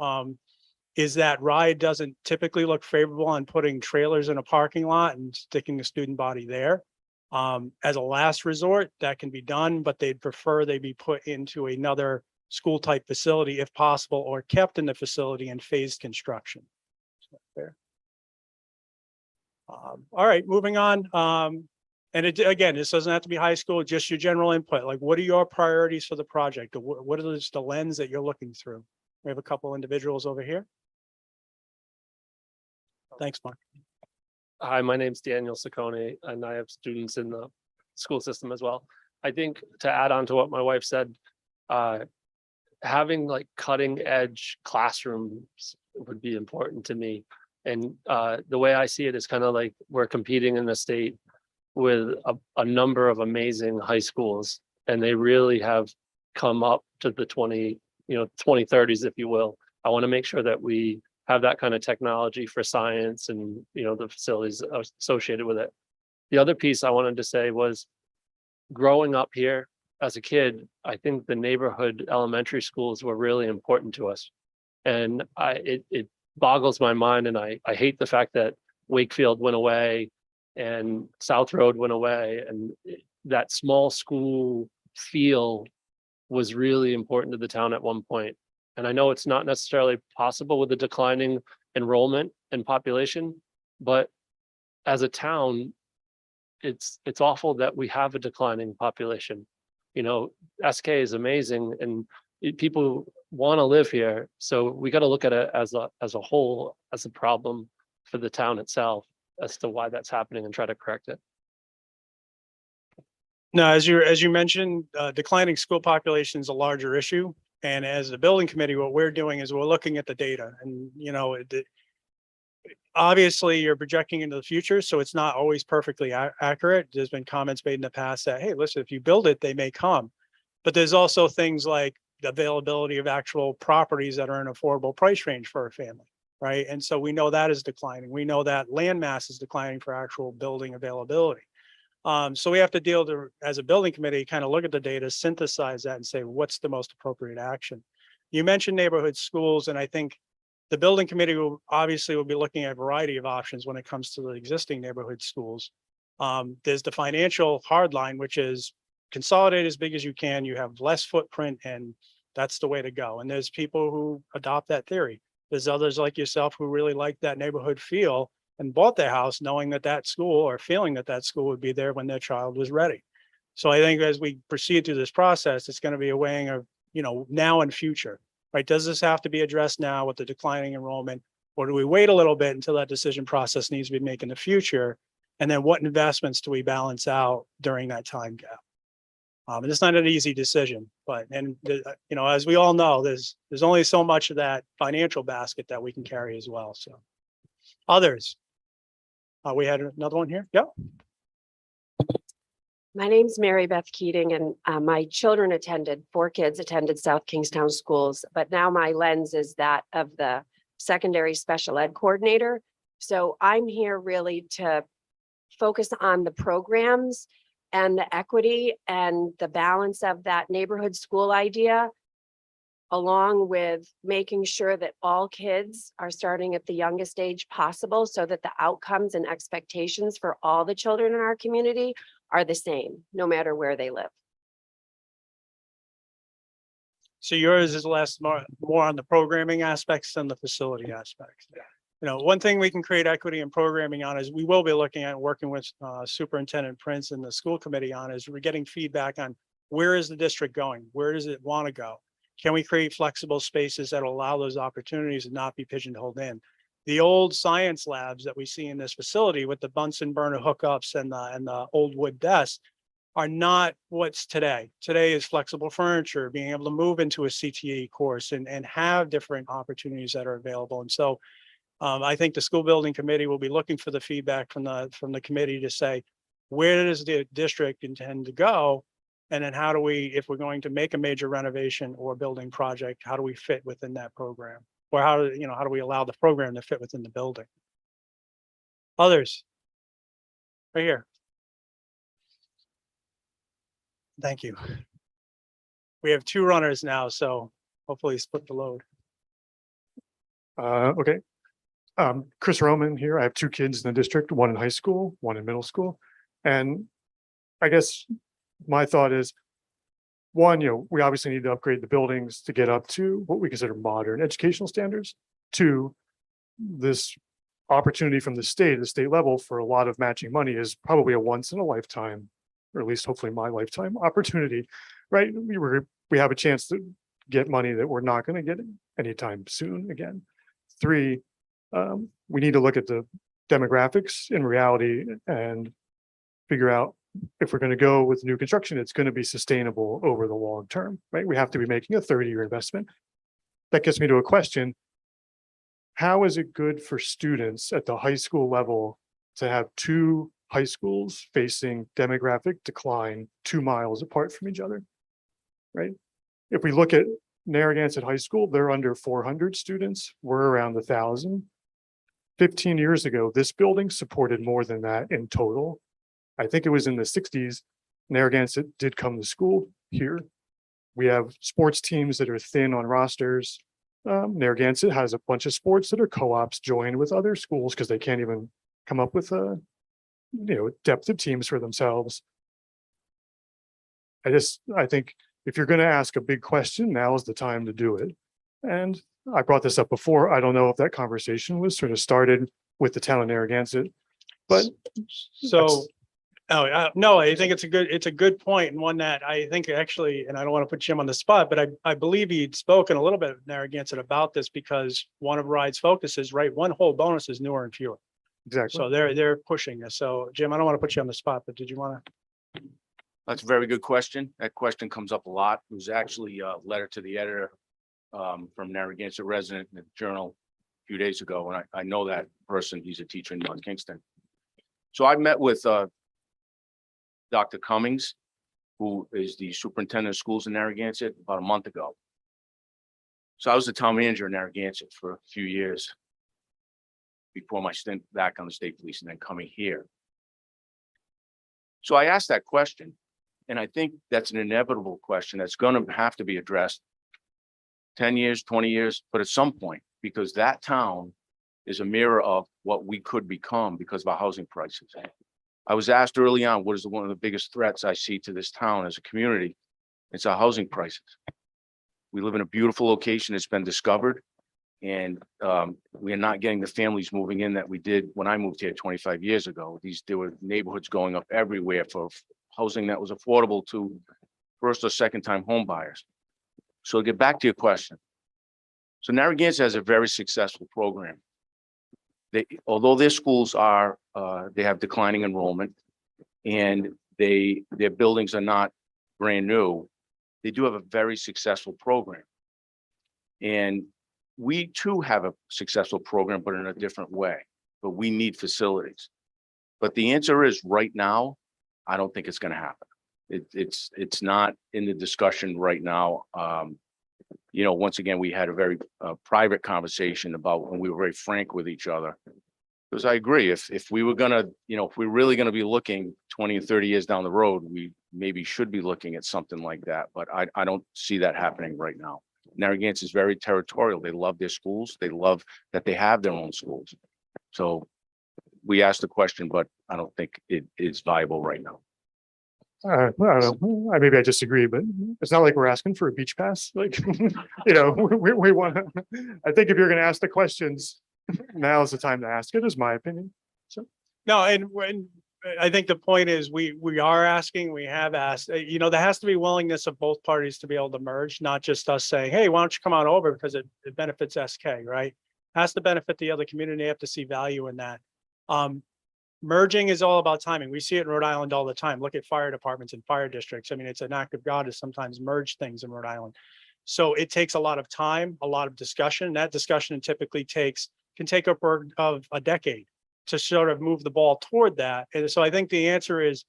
is that RIDE doesn't typically look favorable on putting trailers in a parking lot and sticking the student body there. As a last resort, that can be done, but they'd prefer they be put into another school type facility if possible, or kept in the facility in phased construction. Fair. All right, moving on. And again, this doesn't have to be high school, just your general input. Like, what are your priorities for the project? What is the lens that you're looking through? We have a couple individuals over here. Thanks, Mark. Hi, my name's Daniel Saccone, and I have students in the school system as well. I think to add on to what my wife said, having like cutting edge classrooms would be important to me. And the way I see it is kind of like we're competing in the state with a number of amazing high schools, and they really have come up to the 2030s, if you will. I want to make sure that we have that kind of technology for science and, the facilities associated with it. The other piece I wanted to say was, growing up here as a kid, I think the neighborhood elementary schools were really important to us. And it boggles my mind, and I hate the fact that Wakefield went away and South Road went away, and that small school feel was really important to the town at one point. And I know it's not necessarily possible with the declining enrollment and population, but as a town, it's awful that we have a declining population. SK is amazing, and people want to live here. So we got to look at it as a whole, as a problem for the town itself, as to why that's happening, and try to correct it. No, as you mentioned, declining school population is a larger issue. And as the building committee, what we're doing is we're looking at the data, and obviously you're projecting into the future, so it's not always perfectly accurate. There's been comments made in the past that, hey, listen, if you build it, they may come. But there's also things like the availability of actual properties that are in affordable price range for a family, right? And so we know that is declining. We know that land mass is declining for actual building availability. So we have to as a building committee, kind of look at the data, synthesize that, and say, what's the most appropriate action? You mentioned neighborhood schools, and I think the building committee will be looking at a variety of options when it comes to the existing neighborhood schools. There's the financial hard line, which is consolidate as big as you can. You have less footprint, and that's the way to go. And there's people who adopt that theory. There's others like yourself who really like that neighborhood feel and bought their house knowing that school, or feeling that school would be there when their child was ready. So I think as we proceed through this process, it's going to be a weighing of, now and future, right? Does this have to be addressed now with the declining enrollment, or do we wait a little bit until that decision process needs to be made in the future? And then what investments do we balance out during that time gap? And it's not an easy decision, but, as we all know, there's only so much of that financial basket that we can carry as well. So others. We had another one here. Yeah. My name's Mary Beth Keating, and my children 4 kids attended South Kingstown schools, but now my lens is that of the secondary special ed coordinator. So I'm here really to focus on the programs and the equity and the balance of that neighborhood school idea, along with making sure that all kids are starting at the youngest age possible so that the outcomes and expectations for all the children in our community are the same, no matter where they live. So yours is less, more on the programming aspects than the facility aspects. You know, one thing we can create equity in programming on is we will be looking at working with Superintendent Prince and the school committee on is we're getting feedback on where is the district going? Where does it want to go? Can we create flexible spaces that will allow those opportunities and not be pigeonholed in? The old science labs that we see in this facility with the Bunsen burner hookups and the old wood desks are not what's today. Today is flexible furniture, being able to move into a CTE course and have different opportunities that are available. And so I think the school building committee will be looking for the feedback from the committee to say, where does the district intend to go? And then how do we, if we're going to make a major renovation or building project, how do we fit within that program? Or how do we allow the program to fit within the building? Others? Right here. Thank you. We have 2 runners now, so hopefully split the load. Okay. Chris Roman here. I have 2 kids in the district, one in high school, one in middle school. And I guess my thought is, one, we obviously need to upgrade the buildings to get up to what we consider modern educational standards. 2, this opportunity from the state level for a lot of matching money is probably a once in a lifetime, or at least hopefully my lifetime opportunity, right? We have a chance to get money that we're not going to get anytime soon again. 3, we need to look at the demographics in reality and figure out if we're going to go with new construction, it's going to be sustainable over the long term, right? We have to be making a 30-year investment. That gets me to a question. How is it good for students at the high school level to have 2 high schools facing demographic decline 2 miles apart from each other, right? If we look at Narragansett High School, they're under 400 students. We're around 1,000. 15 years ago, this building supported more than that in total. I think it was in the 60s, Narragansett did come to school here. We have sports teams that are thin on rosters. Narragansett has a bunch of sports that are co-ops joined with other schools because they can't even come up with a depth of teams for themselves. I think if you're going to ask a big question, now is the time to do it. And I brought this up before. I don't know if that conversation was sort of started with the town of Narragansett, but So, no, I think it's a good point, and one that I think actually, and I don't want to put Jim on the spot, but I believe he'd spoken a little bit of Narragansett about this because one of RIDE's focuses, right? One whole bonus is newer and fewer. exactly. So they're pushing this. So Jim, I don't want to put you on the spot, but did you want to? That's a very good question. That question comes up a lot. It was actually a letter to the editor from Narragansett resident in the Journal a few days ago. And I know that person, he's a teacher in North Kingston. So I met with Dr. Cummings, who is the superintendent of schools in Narragansett, about a month ago. So I was the town manager in Narragansett for a few years before my stint back on the state police and then coming here. So I asked that question, and I think that's an inevitable question that's going to have to be addressed 10 years, 20 years, but at some point, because that town is a mirror of what we could become because of our housing prices. I was asked early on, what is one of the biggest threats I see to this town as a community? It's our housing prices. We live in a beautiful location that's been discovered, and we are not getting the families moving in that we did when I moved here 25 years ago. There were neighborhoods going up everywhere for housing that was affordable to first or second time home buyers. So to get back to your question. So Narragansett has a very successful program. Although their schools are, they have declining enrollment and their buildings are not brand new, they do have a very successful program. And we too have a successful program, but in a different way, but we need facilities. But the answer is right now, I don't think it's going to happen. It's not in the discussion right now. Once again, we had a very private conversation about when we were very frank with each other. Because I agree, if we were gonna, if we're really gonna be looking 20 and 30 years down the road, we maybe should be looking at something like that. But I don't see that happening right now. Narragansett is very territorial. They love their schools. They love that they have their own schools. So we asked the question, but I don't think it is viable right now. I don't know. Maybe I disagree, but it's not like we're asking for a beach pass. Like, we want to, I think if you're going to ask the questions, now is the time to ask it, is my opinion. No, and when, I think the point is we are asking, we have asked, there has to be willingness of both parties to be able to merge, not just us saying, hey, why don't you come on over because it benefits SK, right? Has to benefit the other community. They have to see value in that. Merging is all about timing. We see it in Rhode Island all the time. Look at fire departments and fire districts. I mean, it's an act of God to sometimes merge things in Rhode Island. So it takes a lot of time, a lot of discussion. That discussion typically can take upward of a decade to sort of move the ball toward that. And so I think the answer is,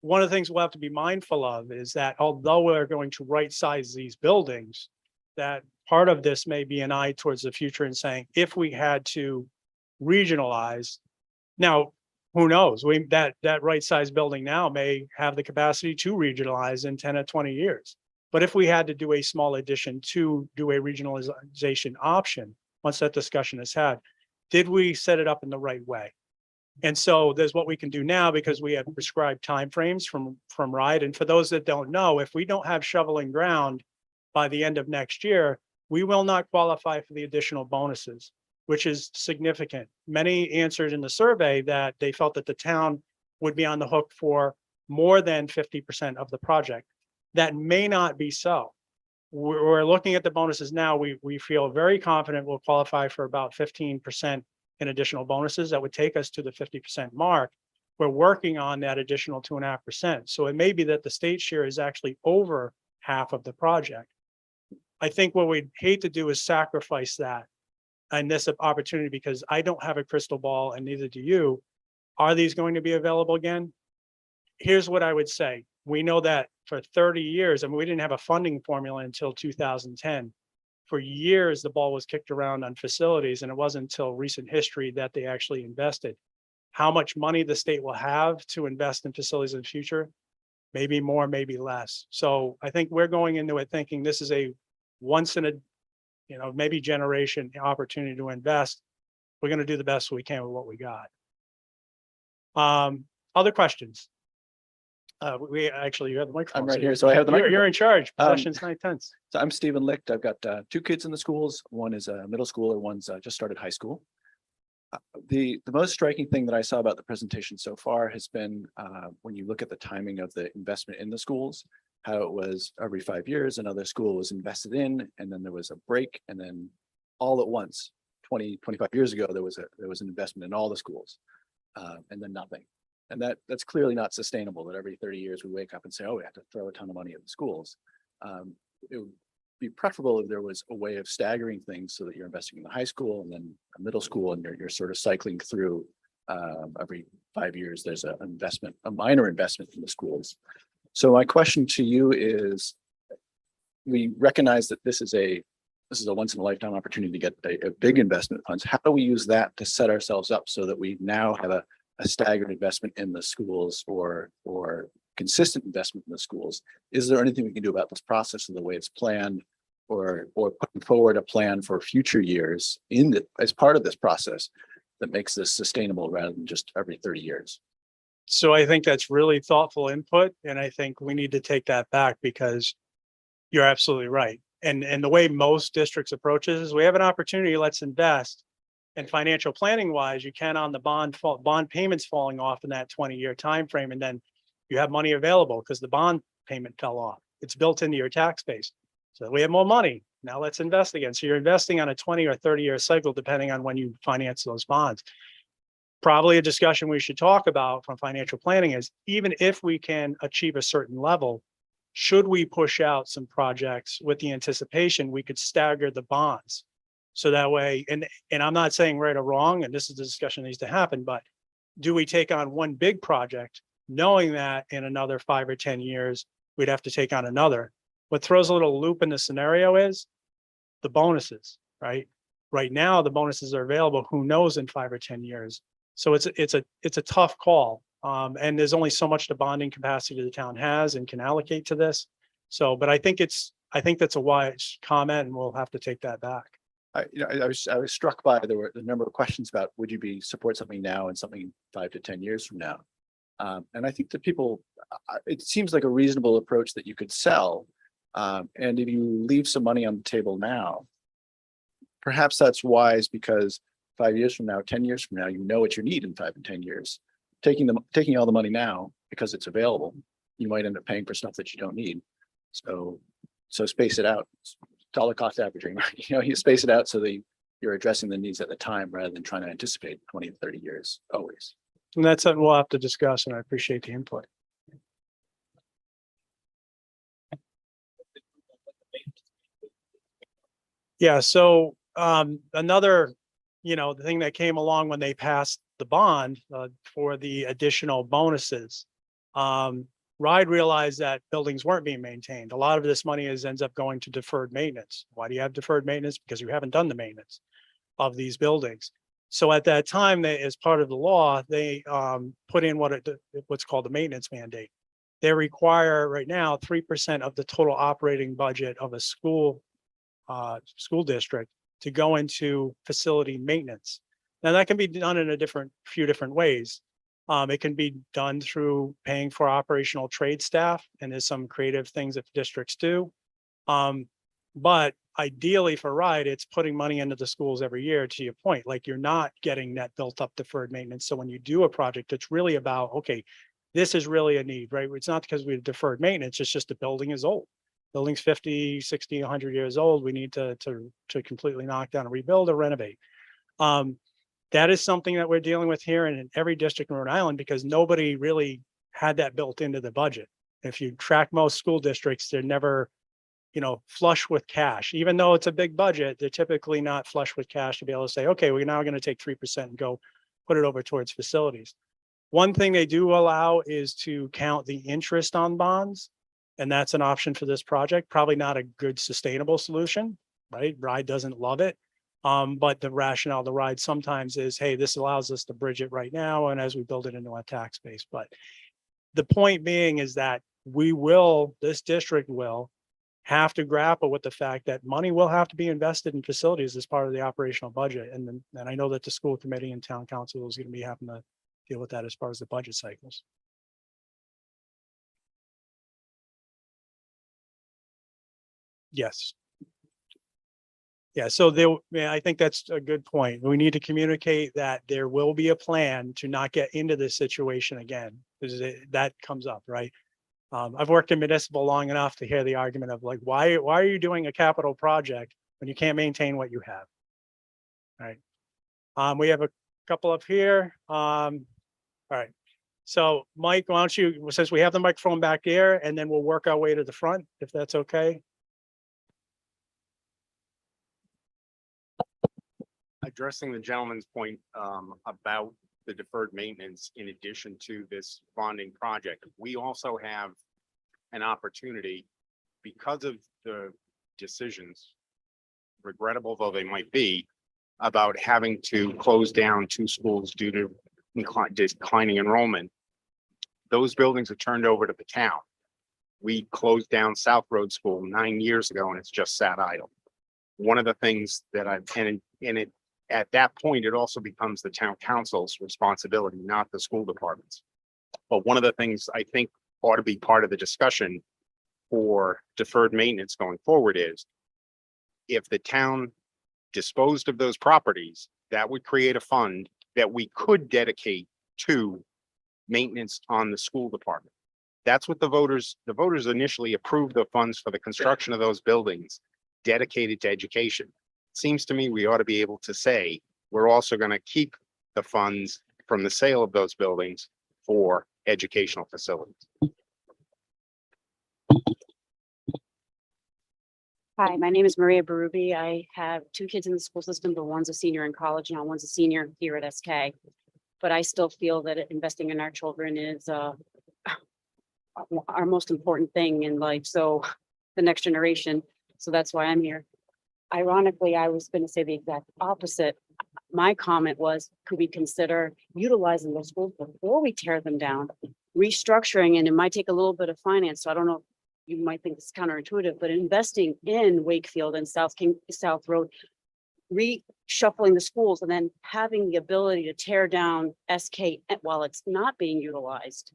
one of the things we'll have to be mindful of is that although we're going to right size these buildings, that part of this may be an eye towards the future and saying, if we had to regionalize, now, who knows? That right size building now may have the capacity to regionalize in 10 or 20 years. But if we had to do a small addition to do a regionalization option, once that discussion is had, did we set it up in the right way? And so there's what we can do now because we have prescribed timeframes from RIDE. And for those that don't know, if we don't have shoveling ground by the end of next year, we will not qualify for the additional bonuses, which is significant. Many answered in the survey that they felt that the town would be on the hook for more than 50% of the project. That may not be so. We're looking at the bonuses now. We feel very confident we'll qualify for about 15% in additional bonuses. That would take us to the 50% mark. We're working on that additional 2.5%. So it may be that the state share is actually over half of the project. I think what we'd hate to do is sacrifice that and this opportunity, because I don't have a crystal ball and neither do you. Are these going to be available again? Here's what I would say. We know that for 30 years, I mean, we didn't have a funding formula until 2010. For years, the ball was kicked around on facilities, and it wasn't until recent history that they actually invested. How much money the state will have to invest in facilities in the future, maybe more, maybe less. So I think we're going into it thinking this is a once in a, maybe generation opportunity to invest. We're going to do the best we can with what we got. Other questions? You have the microphone. I'm right here, so I have the microphone. You're in charge. Possessions 9/10. So I'm Stephen Licht. I've got 2 kids in the schools. One is a middle schooler, one's just started high school. The most striking thing that I saw about the presentation so far has been when you look at the timing of the investment in the schools, how it was every 5 years, another school was invested in, and then there was a break, and then all at once, 25 years ago, there was an investment in all the schools, and then nothing. And that's clearly not sustainable, that every 30 years we wake up and say, oh, we have to throw a ton of money at the schools. It would be preferable if there was a way of staggering things so that you're investing in the high school and then a middle school, and you're sort of cycling through every 5 years, there's an investment, a minor investment in the schools. So my question to you is, we recognize that this is a once in a lifetime opportunity to get a big investment funds. How do we use that to set ourselves up so that we now have a staggered investment in the schools or consistent investment in the schools? Is there anything we can do about this process and the way it's planned, or putting forward a plan for future years as part of this process that makes this sustainable rather than just every 30 years? So I think that's really thoughtful input. And I think we need to take that back, because you're absolutely right. And the way most districts approach it is, we have an opportunity, let's invest. And financial planning wise, you can on the bond payments falling off in that 20-year time frame, and then you have money available because the bond payment fell off. It's built into your tax base. So we have more money. Now let's invest again. So you're investing on a 20 or 30-year cycle, depending on when you finance those bonds. Probably a discussion we should talk about from financial planning is, even if we can achieve a certain level, should we push out some projects with the anticipation we could stagger the bonds? So that way, and I'm not saying right or wrong, and this is the discussion that needs to happen, but do we take on one big project, knowing that in another 5 or 10 years, we'd have to take on another? What throws a little loop in the scenario is the bonuses, right? Right now, the bonuses are available. Who knows in 5 or 10 years? So it's a tough call. And there's only so much the bonding capacity the town has and can allocate to this. So, but I think it's I think that's a wise comment and we'll have to take that back. I was struck by the number of questions about, would you support something now and something 5 to 10 years from now? And I think that people, it seems like a reasonable approach that you could sell. And if you leave some money on the table now, perhaps that's wise, because 5 years from now, 10 years from now, you know what you need in 5 and 10 years. Taking all the money now because it's available, you might end up paying for stuff that you don't need. So space it out. It's dollar cost averaging, right? You space it out so that you're addressing the needs at the time rather than trying to anticipate 20 to 30 years always. And that's something we'll have to discuss, and I appreciate the input. Yeah, so another, the thing that came along when they passed the bond for the additional bonuses. RIDE realized that buildings weren't being maintained. A lot of this money ends up going to deferred maintenance. Why do you have deferred maintenance? Because you haven't done the maintenance of these buildings. So at that time, as part of the law, they put in what's called the maintenance mandate. They require right now 3% of the total operating budget of a school district to go into facility maintenance. Now that can be done in few different ways. It can be done through paying for operational trade staff, and there's some creative things that districts do. But ideally for RIDE, it's putting money into the schools every year, to your point, like you're not getting that built up deferred maintenance. So when you do a project, it's really about, okay, this is really a need, right? It's not because we've deferred maintenance, it's just the building is old. Building's 50, 60, 100 years old. We need to completely knock down and rebuild or renovate. That is something that we're dealing with here and in every district in Rhode Island, because nobody really had that built into the budget. If you track most school districts, they're never, flush with cash. Even though it's a big budget, they're typically not flush with cash to be able to say, okay, we're now going to take 3% and go put it over towards facilities. One thing they do allow is to count the interest on bonds. And that's an option for this project. Probably not a good sustainable solution, right? RIDE doesn't love it. But the rationale, the RIDE sometimes is, hey, this allows us to bridge it right now. And as we build it into our tax base. But the point being is that this district will have to grapple with the fact that money will have to be invested in facilities as part of the operational budget. And I know that the school committee and town council is going to be having to deal with that as far as the budget cycles. Yes. Yeah, so I think that's a good point. We need to communicate that there will be a plan to not get into this situation again, because that comes up, right? I've worked in municipal long enough to hear the argument of like, why are you doing a capital project when you can't maintain what you have? Right. We have a couple up here. All right. So Mike, why don't you, since we have the microphone back there, and then we'll work our way to the front, if that's okay. Addressing the gentleman's point about the deferred maintenance in addition to this bonding project, we also have an opportunity, because of the decisions, regrettable though they might be, about having to close down 2 schools due to declining enrollment. Those buildings are turned over to the town. We closed down South Road School 9 years ago and it's just sat idle. One of the things that at that point, it also becomes the town council's responsibility, not the school department's. But one of the things I think ought to be part of the discussion for deferred maintenance going forward is, if the town disposed of those properties, that would create a fund that we could dedicate to maintenance on the school department. That's what the voters initially approved the funds for the construction of those buildings dedicated to education. Seems to me we ought to be able to say, we're also going to keep the funds from the sale of those buildings for educational facilities. Hi, my name is Maria Berube. I have 2 kids in the school system, but one's a senior in college now, one's a senior here at SK. But I still feel that investing in our children is our most important thing in life. So the next generation. So that's why I'm here. Ironically, I was going to say the exact opposite. My comment was, could we consider utilizing those schools before we tear them down, restructuring, and it might take a little bit of finance. So I don't know you might think it's counterintuitive, but investing in Wakefield and South Road, reshuffling the schools and then having the ability to tear down SK while it's not being utilized.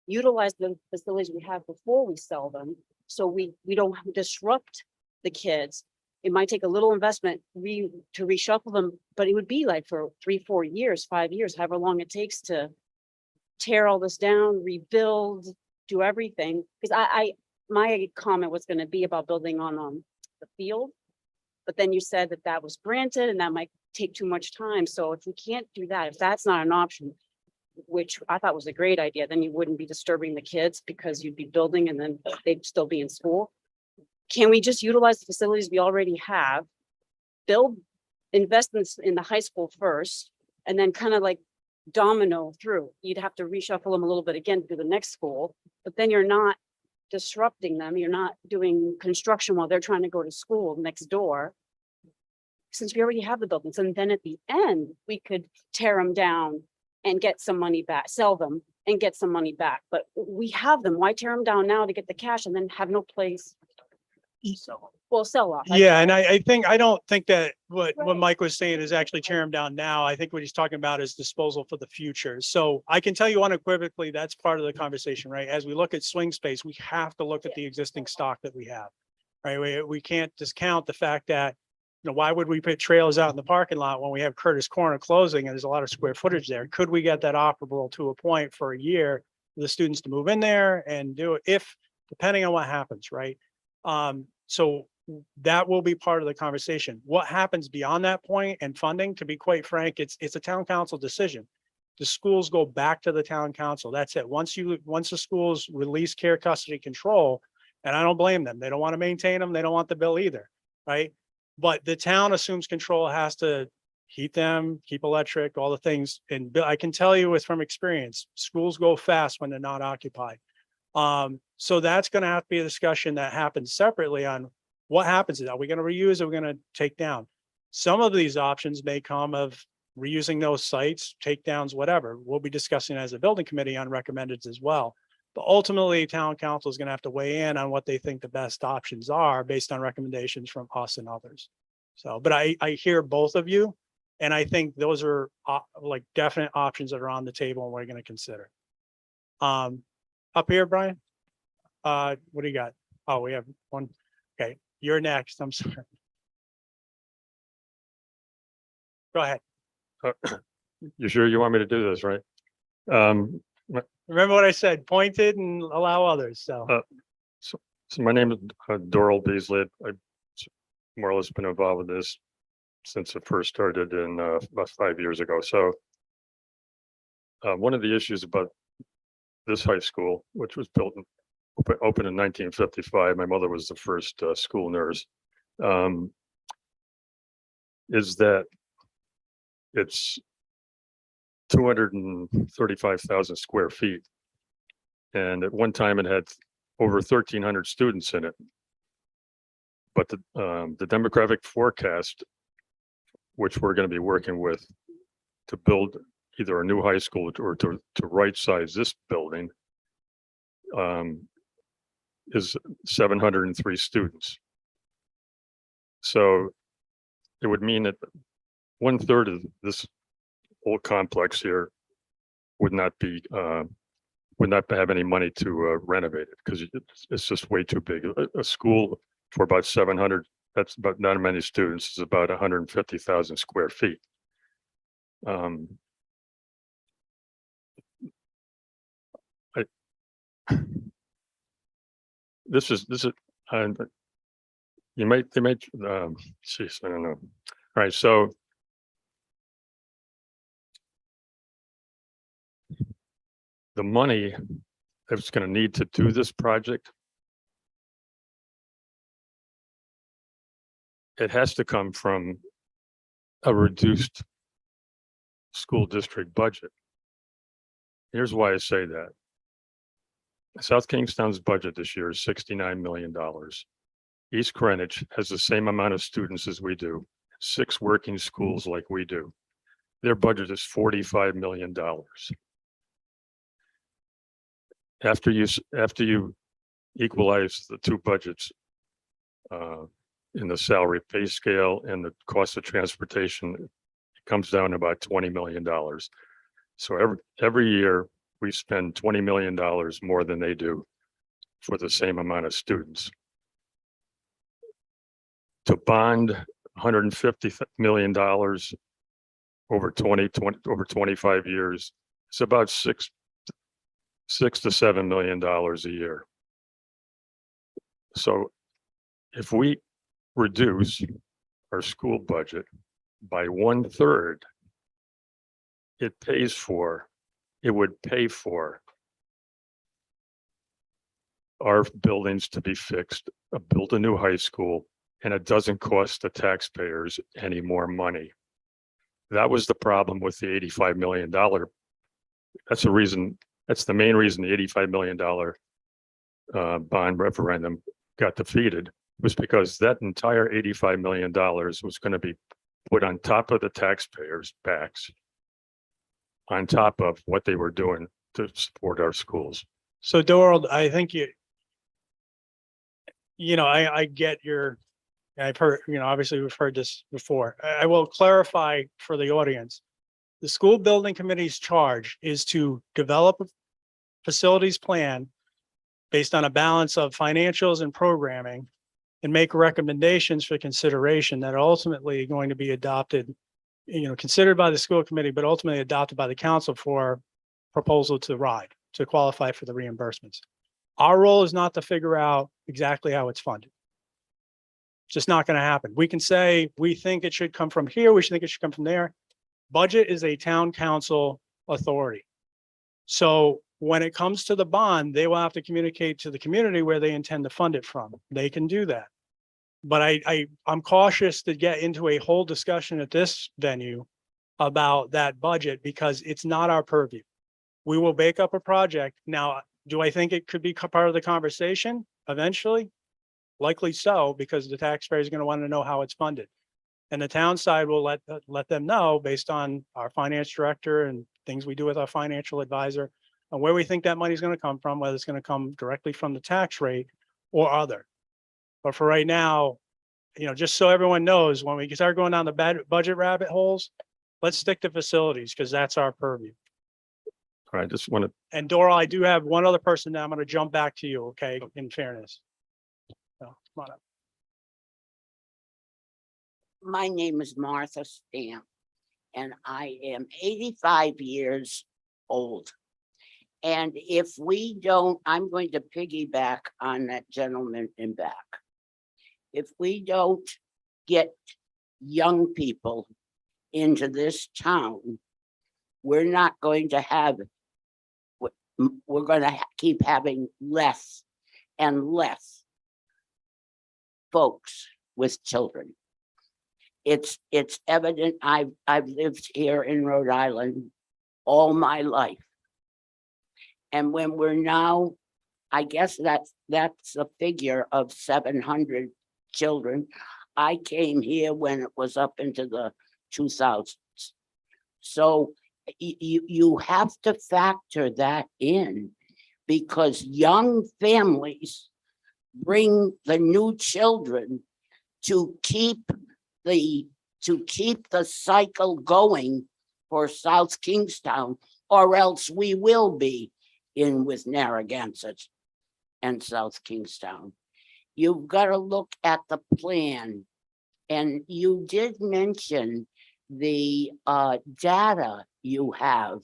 Utilize the facilities we have before we sell them, so we don't disrupt the kids. It might take a little investment to reshuffle them, but it would be like for 3-4 years, 5 years, however long it takes to tear all this down, rebuild, do everything. Because my comment was going to be about building on the field, but then you said that that was granted and that might take too much time. So if we can't do that, if that's not an option, which I thought was a great idea, then you wouldn't be disturbing the kids because you'd be building and then they'd still be in school. Can we just utilize the facilities we already have, build, invest in the high school first, and then kind of like domino through? You'd have to reshuffle them a little bit again to the next school, but then you're not disrupting them. You're not doing construction while they're trying to go to school next door, since we already have the buildings. And then at the end, we could tear them down and get some money back, sell them and get some money back. But we have them. Why tear them down now to get the cash and then have no place? Well, sell off. Yeah, and I don't think that what Right. Mike was saying is actually tear them down now. I think what he's talking about is disposal for the future. So I can tell you unequivocally, that's part of the conversation, right? As we look at swing space, we have to look at the existing stock that we have, right? We can't discount the fact that, why would we put trailers out in the parking lot when we have Curtis Corner closing and there's a lot of square footage there? Could we get that operable to a point for a year for the students to move in there and do it, depending on what happens, right? So that will be part of the conversation. What happens beyond that point and funding, to be quite frank, it's a town council decision. The schools go back to the town council. That's it. Once the schools release care, custody, control, and I don't blame them. They don't want to maintain them. They don't want the bill either, right? But the town assumes control, has to heat them, keep electric, all the things. And I can tell you from experience, schools go fast when they're not occupied. So that's going to have to be a discussion that happens separately on what happens. Are we going to reuse? Are we going to take down? Some of these options may come of reusing those sites, takedowns, whatever. We'll be discussing as a building committee on recommendeds as well. But ultimately, town council is going to have to weigh in on what they think the best options are based on recommendations from us and others. So, but I hear both of you, and I think those are like definite options that are on the table and we're going to consider. Up here, Brian, what do you got? Oh, we have one. Okay, you're next. I'm sorry. Go ahead. You sure you want me to do this, right? Remember what I said, pointed and allow others, so. So my name is Doral Beasley. I've more or less been involved with this since it first started in about 5 years ago. So one of the issues about this high school, which was opened in 1955, my mother was the first school nurse, is that it's 235,000 square feet. And at one time it had over 1,300 students in it. But the demographic forecast, which we're going to be working with to build either a new high school or to right size this building, is 703 students. So it would mean that 1/3 of this whole complex here would not have any money to renovate it, because it's just way too big. A school for about 700, that's about not many students, is about 150,000 square feet. This is, they might, geez, I don't know. All right, so the money that's going to need to do this project, it has to come from a reduced school district budget. Here's why I say that. South Kingstown's budget this year is $69 million. East Greenwich has the same amount of students as we do, 6 working schools like we do. Their budget is $45 million. After you equalize the two budgets in the salary pay scale and the cost of transportation, it comes down to about $20 million. So every year we spend $20 million more than they do for the same amount of students. To bond $150 million over 25 years, it's about $6 to $7 million a year. So if we reduce our school budget by 1/3, it would pay for our buildings to be fixed, build a new high school, and it doesn't cost the taxpayers any more money. That was the problem with the $85 million. That's the reason, that's the main reason the $85 million bond referendum got defeated, was because that entire $85 million was going to be put on top of the taxpayers' backs, on top of what they were doing to support our schools. So Doral, I think I get I've heard, obviously we've heard this before. I will clarify for the audience. The school building committee's charge is to develop a facilities plan based on a balance of financials and programming, and make recommendations for consideration that are ultimately going to be adopted, considered by the school committee, but ultimately adopted by the council for proposal to qualify for the reimbursements. Our role is not to figure out exactly how it's funded. It's just not going to happen. We can say, we think it should come from here. We should think it should come from there. Budget is a town council authority. So when it comes to the bond, they will have to communicate to the community where they intend to fund it from. They can do that. But I'm cautious to get into a whole discussion at this venue about that budget because it's not our purview. We will bake up a project. Now, do I think it could be part of the conversation eventually? Likely so, because the taxpayer is going to want to know how it's funded. And the town side will let them know based on our finance director and things we do with our financial advisor and where we think that money is going to come from, whether it's going to come directly from the tax rate or other. But for right now, just so everyone knows, when we start going down the budget rabbit holes, let's stick to facilities because that's our purview. I just want to. And Dora, I do have one other person now. I'm going to jump back to you, okay, in fairness. So, come on up. My name is Martha Stamp, and I am 85 years old. And if we don't, I'm going to piggyback on that gentleman in back. If we don't get young people into this town, we're not going to have, we're going to keep having less and less folks with children. It's evident. I've lived here in Rhode Island all my life. And when we're now, I guess that's a figure of 700 children. I came here when it was up into the 2000s. So you have to factor that in because young families bring the new children to keep the cycle going for South Kingstown, or else we will be in with Narragansett and South Kingstown. You've got to look at the plan. And you did mention the data you have.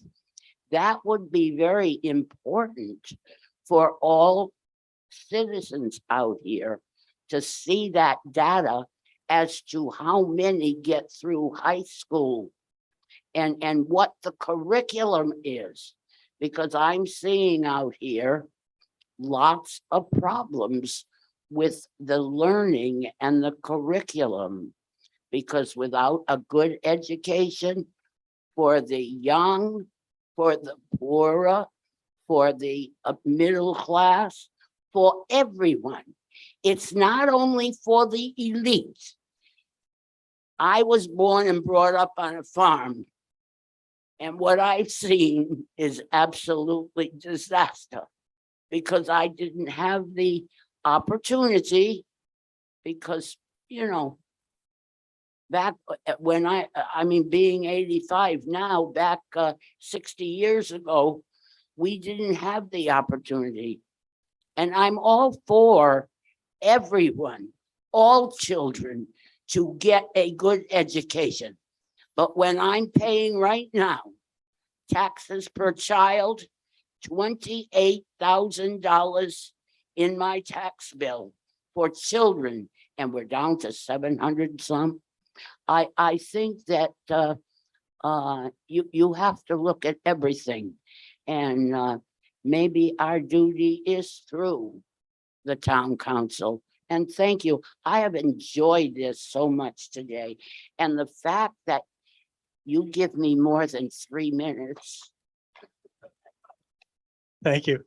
That would be very important for all citizens out here to see that data as to how many get through high school and what the curriculum is. Because I'm seeing out here lots of problems with the learning and the curriculum, because without a good education for the young, for the poorer, for the middle class, for everyone, it's not only for the elite. I was born and brought up on a farm, and what I've seen is absolutely disaster, because I didn't have the opportunity because, you know, back when I mean, being 85 now, back 60 years ago, we didn't have the opportunity. And I'm all for everyone, all children, to get a good education. But when I'm paying right now, taxes per child, $28,000 in my tax bill for children, and we're down to 700 and some. I think that you have to look at everything, and maybe our duty is through the town council. And thank you. I have enjoyed this so much today, and the fact that you give me more than 3 minutes. Thank you.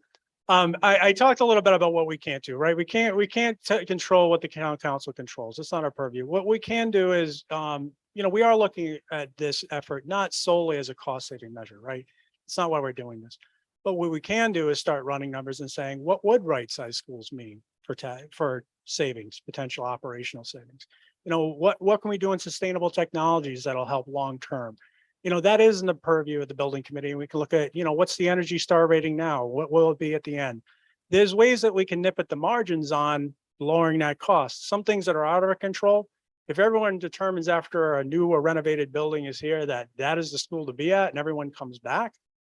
I talked a little bit about what we can't do, right? We can't control what the town council controls. It's not our purview. What we can do is, you know, we are looking at this effort, not solely as a cost saving measure, right? It's not why we're doing this. But what we can do is start running numbers and saying, what would right-sized schools mean for savings, potential operational savings? You know, what can we do in sustainable technologies that'll help long-term? You know, that is in the purview of the building committee. And we can look at, you know, what's the Energy Star rating now? What will it be at the end? There's ways that we can nip at the margins on lowering that cost. Some things that are out of our control. If everyone determines after a new or renovated building is here that that is the school to be at and everyone comes back,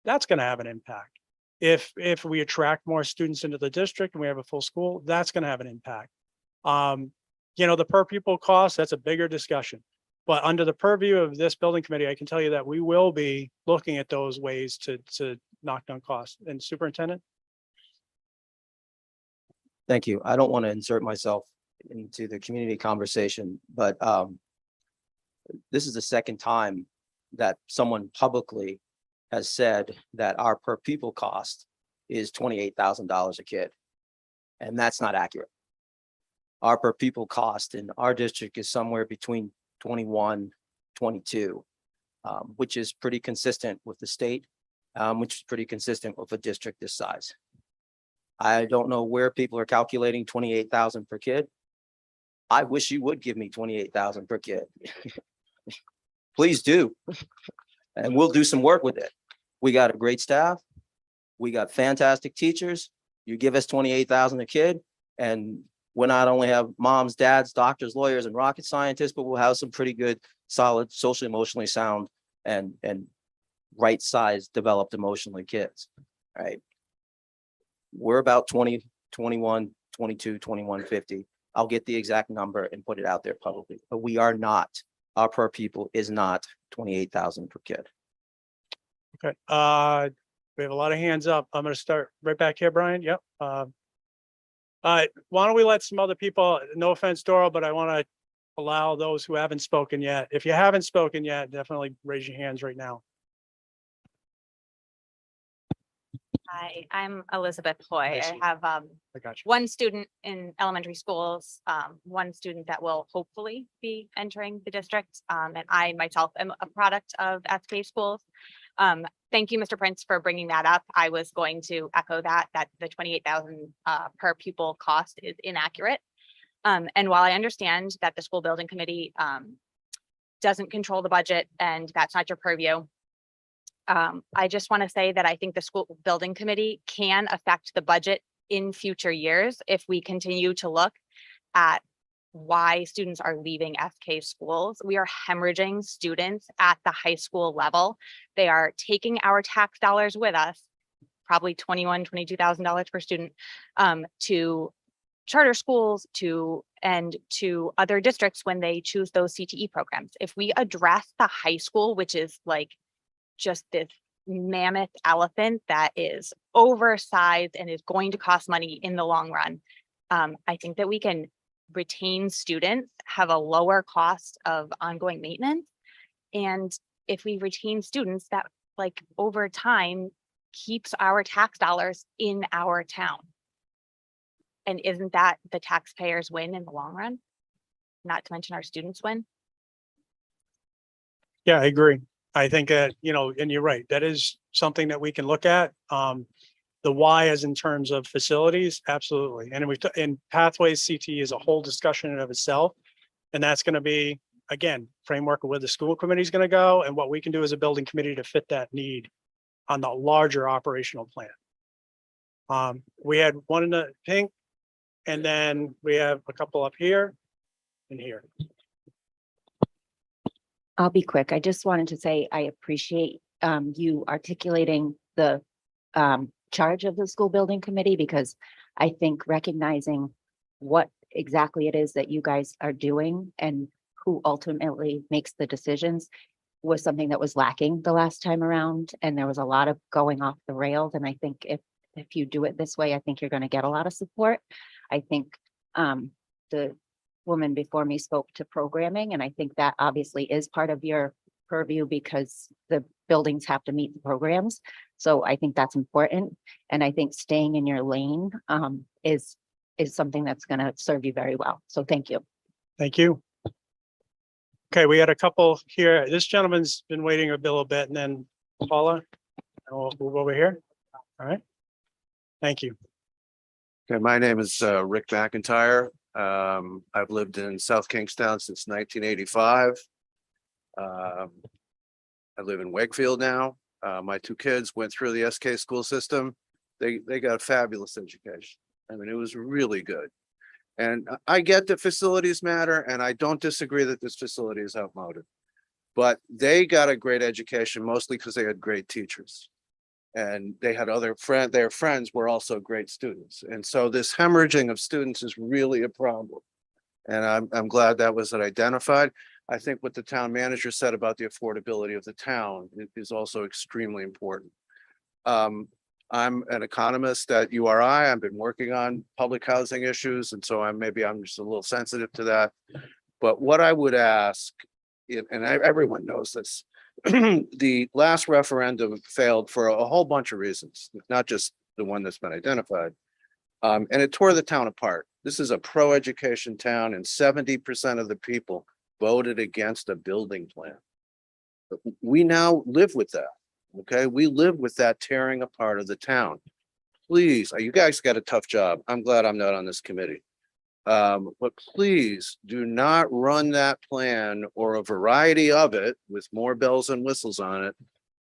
that's going to have an impact. If we attract more students into the district and we have a full school, that's going to have an impact. You know, the per pupil cost, that's a bigger discussion. But under the purview of this building committee, I can tell you that we will be looking at those ways to knock down costs. And superintendent? Thank you. I don't want to insert myself into the community conversation, but this is the second time that someone publicly has said that our per pupil cost is $28,000 a kid. And that's not accurate. Our per pupil cost in our district is somewhere between 21, 22, which is pretty consistent with the state, which is pretty consistent with a district this size. I don't know where people are calculating 28,000 per kid. I wish you would give me 28,000 per kid. Please do. And we'll do some work with it. We got a great staff. We got fantastic teachers. You give us 28,000 a kid, and we'll not only have moms, dads, doctors, lawyers, and rocket scientists, but we'll have some pretty good, solid, socially, emotionally sound and right-sized, developed emotionally kids, right? We're about 20, 21, 22, 2150. I'll get the exact number and put it out there publicly, but we are not, our per pupil is not 28,000 per kid. Okay. We have a lot of hands up. I'm going to start right back here, Brian. Yep. Why don't we let some other people, no offense, Doral, but I want to allow those who haven't spoken yet. If you haven't spoken yet, definitely raise your hands right now. Hi, I'm Elizabeth Hoy. Nice. I have I got you. one student in elementary schools, one student that will hopefully be entering the district. And I myself am a product of SK schools. Thank you, Mr. Prince, for bringing that up. I was going to echo that the 28,000 per pupil cost is inaccurate. And while I understand that the school building committee doesn't control the budget and that's not your purview, I just want to say that I think the school building committee can affect the budget in future years if we continue to look at why students are leaving SK schools. We are hemorrhaging students at the high school level. They are taking our tax dollars with us, probably $22,000 per student, to charter schools to other districts when they choose those CTE programs. If we address the high school, which is like just this mammoth elephant that is oversized and is going to cost money in the long run, I think that we can retain students, have a lower cost of ongoing maintenance. And if we retain students, that like over time keeps our tax dollars in our town. And isn't that the taxpayers win in the long run? Not to mention our students win. Yeah, I agree. I think that, you know, and you're right, that is something that we can look at. The why is in terms of facilities, absolutely. And and pathways CT is a whole discussion in of itself. And that's going to be, again, framework of where the school committee is going to go and what we can do as a building committee to fit that need on the larger operational plan. We had one in the pink, and then we have a couple up here and here. I'll be quick. I just wanted to say I appreciate you articulating the charge of the school building committee, because I think recognizing what exactly it is that you guys are doing and who ultimately makes the decisions was something that was lacking the last time around. And there was a lot of going off the rails. And I think if you do it this way, I think you're going to get a lot of support. I think the woman before me spoke to programming, and I think that obviously is part of your purview because the buildings have to meet the programs. So I think that's important. And I think staying in your lane is something that's going to serve you very well. So thank you. Thank you. Okay, we had a couple here. This gentleman's been waiting a little bit, and then Paula, and we'll move over here. All right. Thank you. Okay, my name is Rick McIntyre. I've lived in South Kingstown since 1985. I live in Wakefield now. My two kids went through the SK school system. They got a fabulous education. I mean, it was really good. And I get that facilities matter, and I don't disagree that this facility is outmoded. But they got a great education mostly because they had great teachers. And they had their friends were also great students. And so this hemorrhaging of students is really a problem. And I'm glad that was identified. I think what the town manager said about the affordability of the town is also extremely important. I'm an economist at URI. I've been working on public housing issues. And so maybe I'm just a little sensitive to that. But what I would ask, and everyone knows this, the last referendum failed for a whole bunch of reasons, not just the one that's been identified. And it tore the town apart. This is a pro-education town, and 70% of the people voted against a building plan. We now live with that. Okay, we live with that tearing apart of the town. Please, you guys got a tough job. I'm glad I'm not on this committee. But please do not run that plan or a variety of it with more bells and whistles on it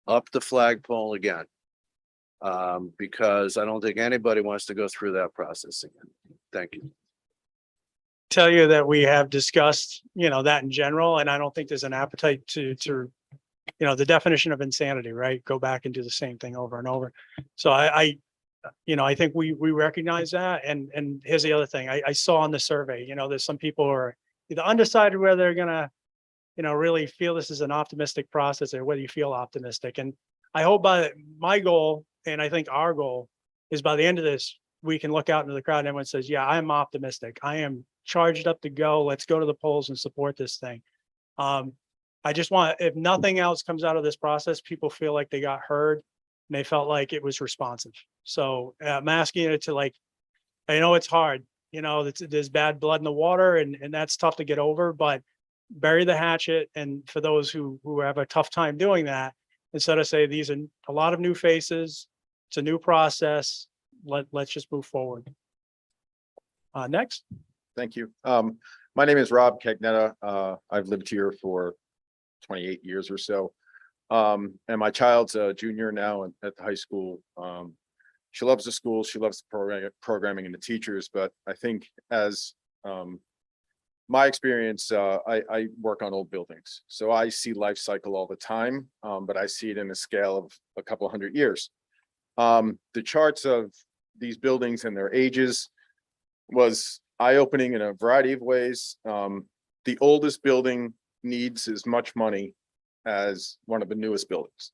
up the flagpole again. Because I don't think anybody wants to go through that process again. Thank you. Tell you that we have discussed, that in general, and I don't think there's an appetite to the definition of insanity, right? Go back and do the same thing over and over. So I think we recognize that. And here's the other thing I saw on the survey, there's some people who are either undecided whether they're gonna, really feel this is an optimistic process or whether you feel optimistic. And I hope by my goal, and I think our goal is by the end of this, we can look out into the crowd and everyone says, yeah, I'm optimistic. I am charged up to go. Let's go to the polls and support this thing. I just want, if nothing else comes out of this process, people feel like they got heard and they felt like it was responsive. So I'm asking it to I know it's hard, there's bad blood in the water and that's tough to get over, but bury the hatchet. And for those who have a tough time doing that, instead of say, these are a lot of new faces, it's a new process, let's just move forward. Next. Thank you. My name is Rob Cagnetta. I've lived here for 28 years or so. And my child's a junior now at the high school. She loves the school. She loves the programming and the teachers. But I think as my experience, I work on old buildings. So I see life cycle all the time, but I see it in a scale of a couple hundred years. The charts of these buildings and their ages was eye-opening in a variety of ways. The oldest building needs as much money as one of the newest buildings,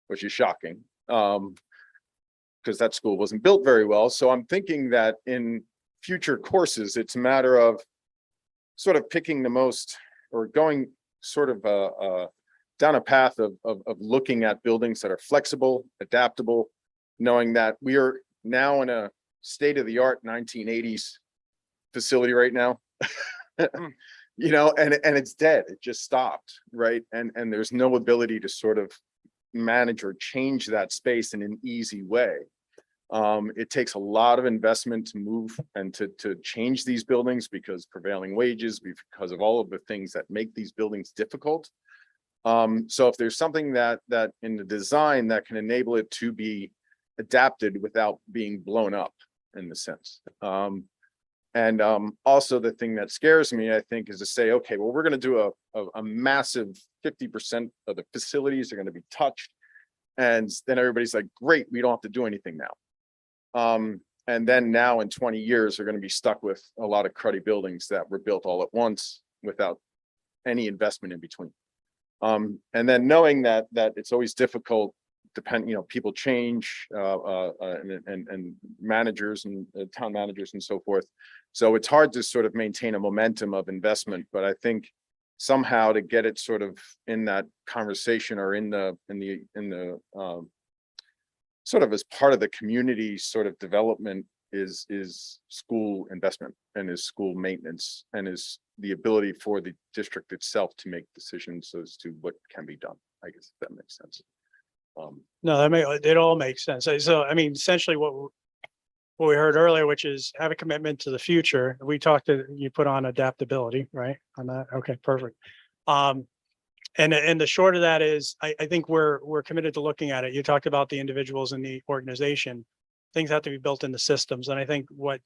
which is shocking, because that school wasn't built very well. So I'm thinking that in future courses, it's a matter of sort of picking the most, or going sort of down a path of looking at buildings that are flexible, adaptable, knowing that we are now in a state-of-the-art 1980s facility right now. And it's dead. It just stopped, right? And there's no ability to sort of manage or change that space in an easy way. It takes a lot of investment to move and to change these buildings because prevailing wages, because of all of the things that make these buildings difficult. So if there's something that in the design that can enable it to be adapted without being blown up in the sense. And also the thing that scares me, I think, is to say, okay, well, we're going to do a massive 50% of the facilities are going to be touched. And then everybody's like, great, we don't have to do anything now. And then now in 20 years, they're going to be stuck with a lot of cruddy buildings that were built all at once without any investment in between. And then knowing that it's always difficult, people change and managers and town managers and so forth. So it's hard to sort of maintain a momentum of investment, but I think somehow to get it sort of in that conversation or in the sort of as part of the community sort of development is school investment and is school maintenance and is the ability for the district itself to make decisions as to what can be done. I guess if that makes sense. No, it all makes sense. So, I mean, essentially what we heard earlier, which is have a commitment to the future. We talked you put on adaptability, right? On that. Okay, perfect. And the short of that is, I think we're committed to looking at it. You talked about the individuals in the organization. Things have to be built in the systems. And I think what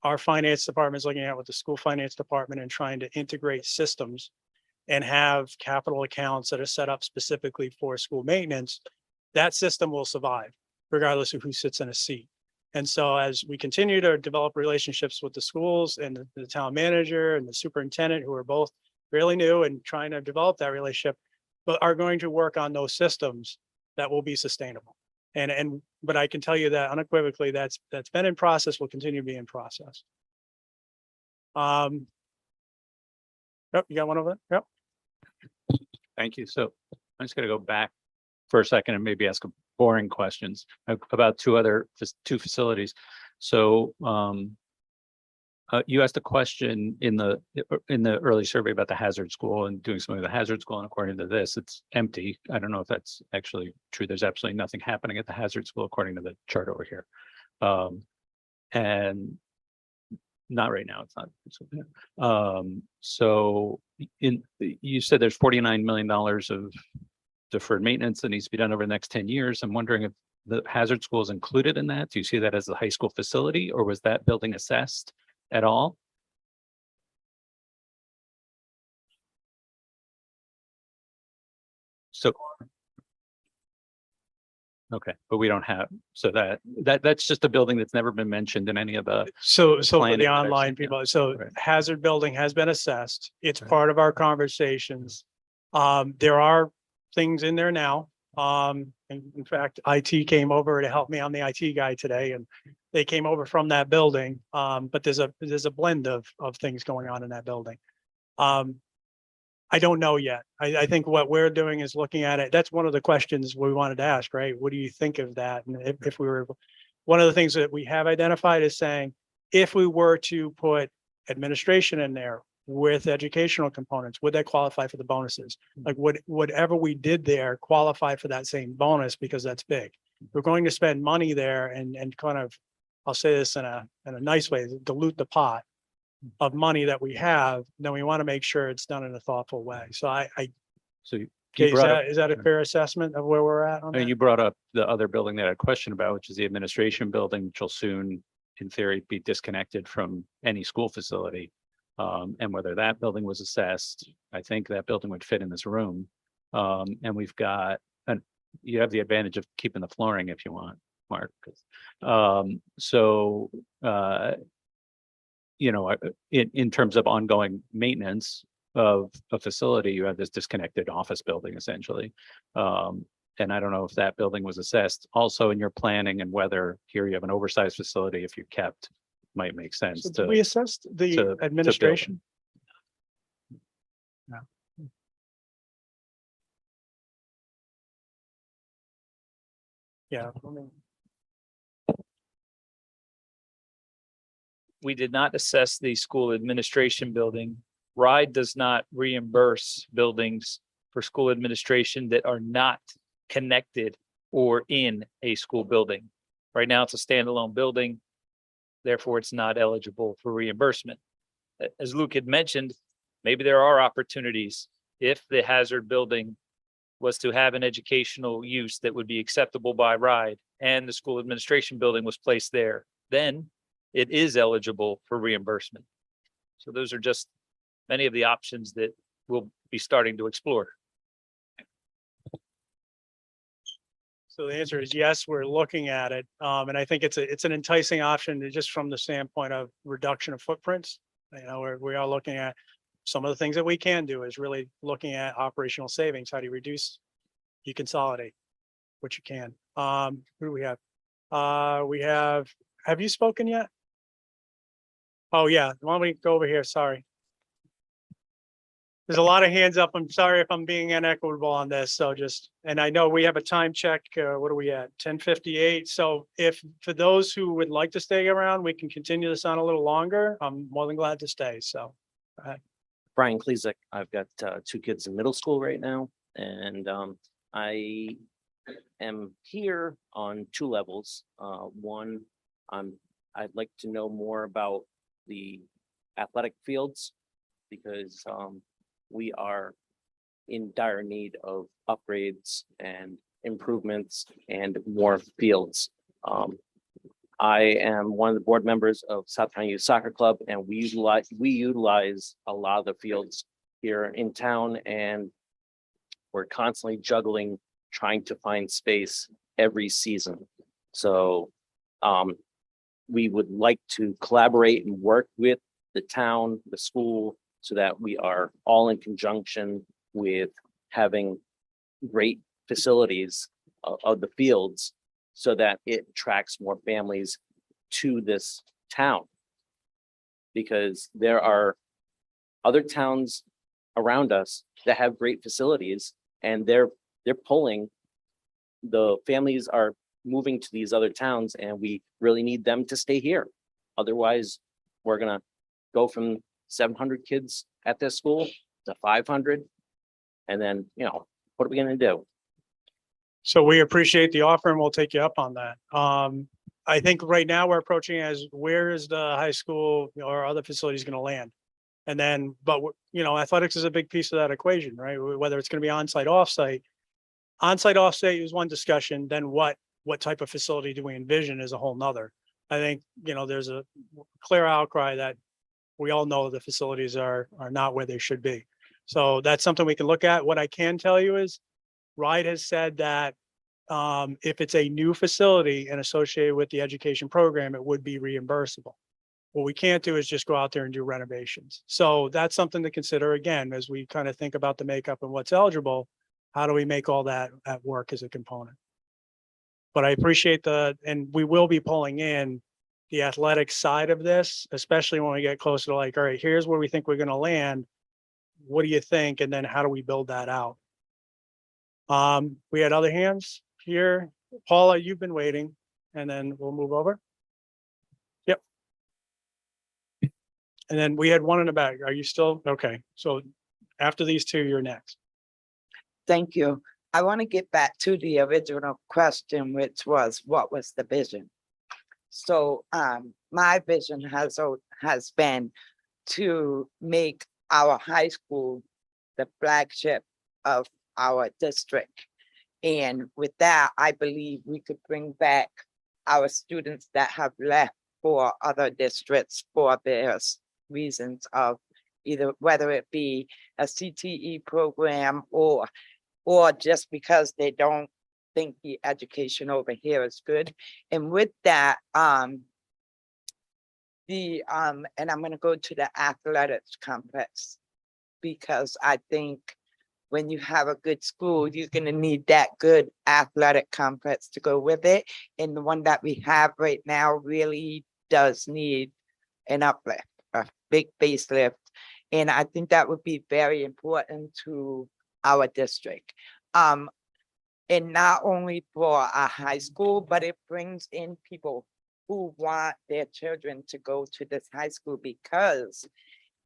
our finance department is looking at with the school finance department and trying to integrate systems and have capital accounts that are set up specifically for school maintenance, that system will survive regardless of who sits in a seat. And so as we continue to develop relationships with the schools and the town manager and the superintendent, who are both fairly new and trying to develop that relationship, but are going to work on those systems that will be sustainable. But I can tell you that unequivocally, that's been in process, will continue to be in process. Yep, you got one over there? Yep. Thank you. So I'm just gonna go back for a second and maybe ask boring questions about two facilities. So you asked a question in the early survey about the hazard school and doing something with the hazard school, and according to this, it's empty. I don't know if that's actually true. There's absolutely nothing happening at the hazard school according to the chart over here. And not right now, it's not. So you said there's $49 million of deferred maintenance that needs to be done over the next 10 years. I'm wondering if the hazard school is included in that. Do you see that as the high school facility, or was that building assessed at all? So, okay, but we don't have, so that's just a building that's never been mentioned in any of the. So for planning the that I've online seen, yeah. people, so Right. hazard building has been assessed. It's Right. part of our conversations. There are things in there now. And in fact, IT came over to help me. I'm the IT guy today, and they came over from that building. But there's a blend of things going on in that building. I don't know yet. I think what we're doing is looking at it. That's one of the questions we wanted to ask, right? What do you think of that? And if we were, one of the things that we have identified is saying, if we were to put administration in there with educational components, would that qualify for the bonuses? Like whatever we did there qualify for that same bonus, because that's big. We're going to spend money there and kind of, I'll say this in a nice way, dilute the pot of money that we have. Then we want to make sure it's done in a thoughtful way. So So you okay, brought up, is that a fair assessment of where we're at on I mean, that? you brought up the other building that I had a question about, which is the administration building, which will soon, in theory, be disconnected from any school facility. And whether that building was assessed, I think that building would fit in this room. And we've got, and you have the advantage of keeping the flooring if you want, Mark. In terms of ongoing maintenance of a facility, you have this disconnected office building essentially. And I don't know if that building was assessed also in your planning, and whether here you have an oversized facility, if you kept, might make sense So to. did we assessed the build. administration? No. Yeah. We did not assess the school administration building. RIDE does not reimburse buildings for school administration that are not connected or in a school building. Right now, it's a standalone building. Therefore, it's not eligible for reimbursement. As Luke had mentioned, maybe there are opportunities if the hazard building was to have an educational use that would be acceptable by RIDE and the school administration building was placed there, then it is eligible for reimbursement. So those are just many of the options that we'll be starting to explore. So the answer is yes, we're looking at it. And I think it's an enticing option just from the standpoint of reduction of footprints. You know, we are looking at some of the things that we can do is really looking at operational savings. How do you reduce, you consolidate what you can. Who do we have? Have you spoken yet? Oh, yeah. Why don't we go over here? Sorry. There's a lot of hands up. I'm sorry if I'm being inequitable on this. So just, and I know we have a time check. What are we at? 10:58. So if for those who would like to stay around, we can continue this on a little longer. I'm more than glad to stay. So. Go ahead. Brian Klezak. I've got two kids in middle school right now, and I am here on two levels. One, I'd like to know more about the athletic fields because we are in dire need of upgrades and improvements and more fields. I am one of the board members of South County Youth Soccer Club, and we utilize a lot of the fields here in town, and we're constantly juggling, trying to find space every season. So we would like to collaborate and work with the town, the school, so that we are all in conjunction with having great facilities of the fields so that it attracts more families to this town. Because there are other towns around us that have great facilities and they're pulling, the families are moving to these other towns and we really need them to stay here. Otherwise, we're gonna go from 700 kids at this school to 500. And then, you know, what are we gonna do? So we appreciate the offer and we'll take you up on that. I think right now we're approaching as where is the high school or other facilities going to land? And then, but you know, athletics is a big piece of that equation, right? Whether it's going to be onsite, offsite. Onsite, offsite is one discussion. Then what type of facility do we envision is a whole nother. I think, you know, there's a clear outcry that we all know the facilities are not where they should be. So that's something we can look at. What I can tell you is RIDE has said that if it's a new facility and associated with the education program, it would be reimbursable. What we can't do is just go out there and do renovations. So that's something to consider again, as we kind of think about the makeup and what's eligible. How do we make all that at work as a component? But I appreciate and we will be pulling in the athletic side of this, especially when we get closer to like, all right, here's where we think we're going to land. What do you think? And then how do we build that out? We had other hands here. Paula, you've been waiting, and then we'll move over. Yep. And then we had one in the back. Are you still? Okay. So after these two, you're next. Thank you. I want to get back to the original question, which was, what was the vision? So my vision has been to make our high school the flagship of our district. And with that, I believe we could bring back our students that have left for other districts for various reasons of either whether it be a CTE program or just because they don't think the education over here is good. And with that, and I'm going to go to the athletics complex because I think when you have a good school, you're going to need that good athletic complex to go with it. And the one that we have right now really does need an uplift, a big facelift. And I think that would be very important to our district. And not only for our high school, but it brings in people who want their children to go to this high school because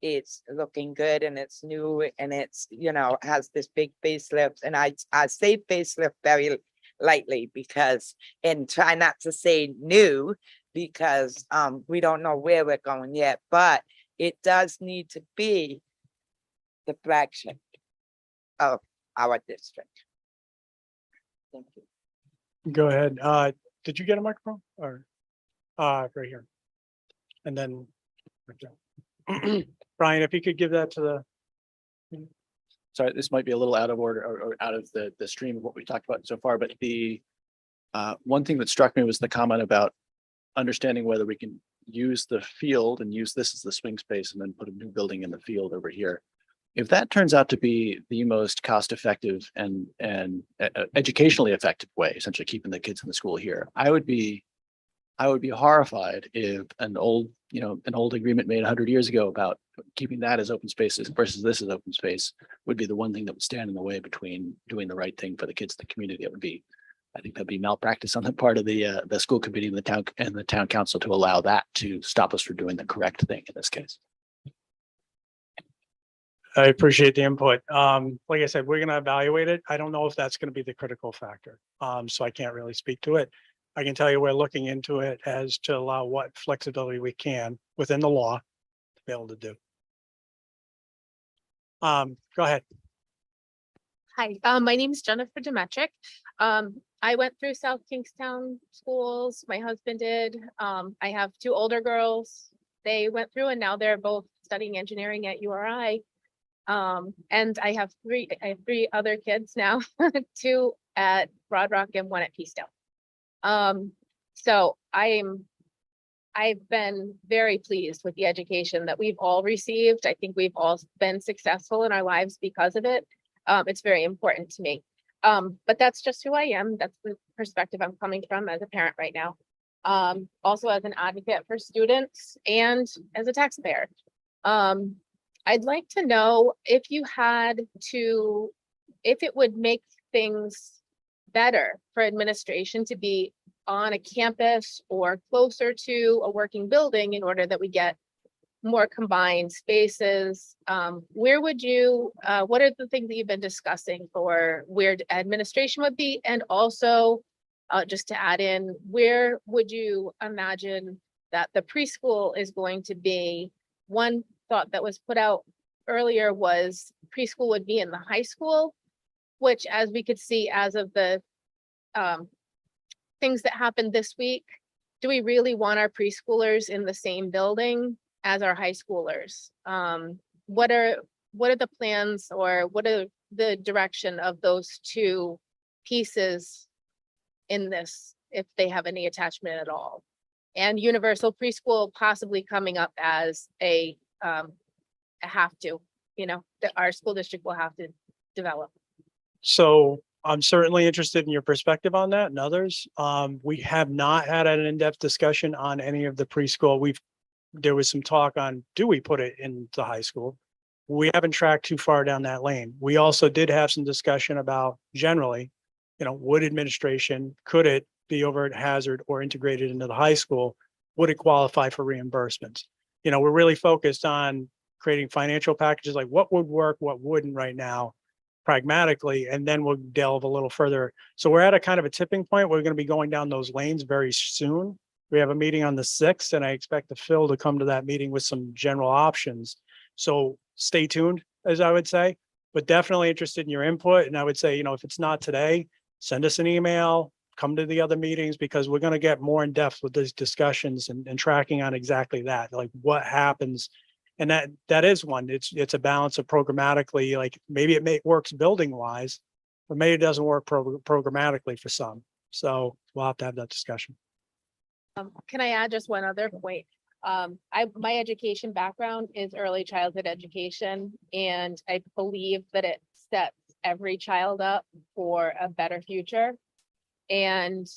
it's looking good and it's new and it's, you know, has this big facelift. And I say facelift very lightly because, and try not to say new because we don't know where we're going yet, but it does need to be the flagship of our district. Thank you. Go ahead. Did you get a microphone or, right here? And then, Brian, if you could give that to the, Sorry, this might be a little out of order or out of the stream of what we talked about so far, but the one thing that struck me was the comment about understanding whether we can use the field and use this as the swing space and then put a new building in the field over here. If that turns out to be the most cost-effective and educationally effective way, essentially keeping the kids in the school here, I would be horrified if an old agreement made 100 years ago about keeping that as open spaces versus this as open space would be the one thing that would stand in the way between doing the right thing for the kids in the community. I think that'd be malpractice on the part of the school committee and the town council to allow that to stop us from doing the correct thing in this case. I appreciate the input. Like I said, we're going to evaluate it. I don't know if that's going to be the critical factor. So I can't really speak to it. I can tell you we're looking into it as to allow what flexibility we can within the law to be able to do. Go ahead. Hi, my name is Jennifer Demetric. I went through South Kingstown schools. My husband did. I have two older girls. They went through and now they're both studying engineering at URI. And I have three other kids now, two at Broad Rock and one at Kingstown. So I've been very pleased with the education that we've all received. I think we've all been successful in our lives because of it. It's very important to me. But that's just who I am. That's the perspective I'm coming from as a parent right now. Also as an advocate for students and as a taxpayer. I'd like to know if it would make things better for administration to be on a campus or closer to a working building in order that we get more combined spaces. Where would you, what are the things that you've been discussing for where administration would be? And also, just to add in, where would you imagine that the preschool is going to be? One thought that was put out earlier was preschool would be in the high school, which as we could see as of the things that happened this week, do we really want our preschoolers in the same building as our high schoolers? What are the plans or what are the direction of those two pieces in this, if they have any attachment at all? And universal preschool possibly coming up as a have to, that our school district will have to develop. So I'm certainly interested in your perspective on that and others. We have not had an in-depth discussion on any of the preschool. There was some talk on, do we put it in the high school? We haven't tracked too far down that lane. We also did have some discussion about generally, would administration, could it be over at Hazard or integrated into the high school? Would it qualify for reimbursements? We're really focused on creating financial packages, like what would work, what wouldn't right now, pragmatically, and then we'll delve a little further. So we're at a kind of a tipping point. We're going to be going down those lanes very soon. We have a meeting on the 6th, and I expect Phil to come to that meeting with some general options. So stay tuned, as I would say, but definitely interested in your input. And I would say, if it's not today, send us an email, come to the other meetings, because we're going to get more in depth with these discussions and tracking on exactly that, like what happens. And that is one, it's a balance of programmatically, like maybe it works building wise, but maybe it doesn't work programmatically for some. So we'll have to have that discussion. Can I add just one other point? My education background is early childhood education, and I believe that it sets every child up for a better future. And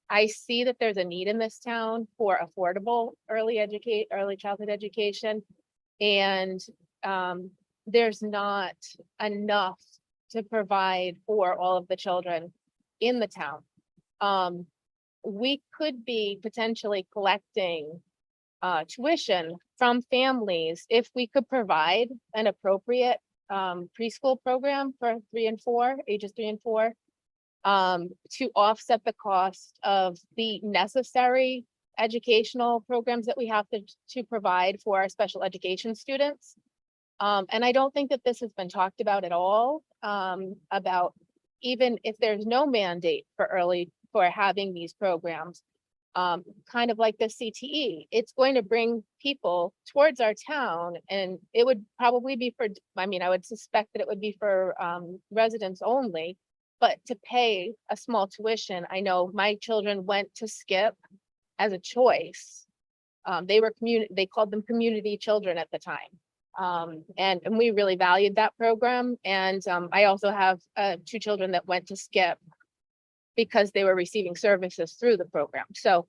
I see that there's a need in this town for affordable early childhood education. And there's not enough to provide for all of the children in the town. We could be potentially collecting tuition from families if we could provide an appropriate preschool program for ages 3 and 4. to offset the cost of the necessary educational programs that we have to provide for our special education students. And I don't think that this has been talked about at all, about even if there's no mandate for having these programs, kind of like the CTE, it's going to bring people towards our town, and it would probably be for, I mean, I would suspect that it would be for residents only, but to pay a small tuition. I know my children went to Skip as a choice. They called them community children at the time. And we really valued that program. And I also have 2 children that went to Skip because they were receiving services through the program. So,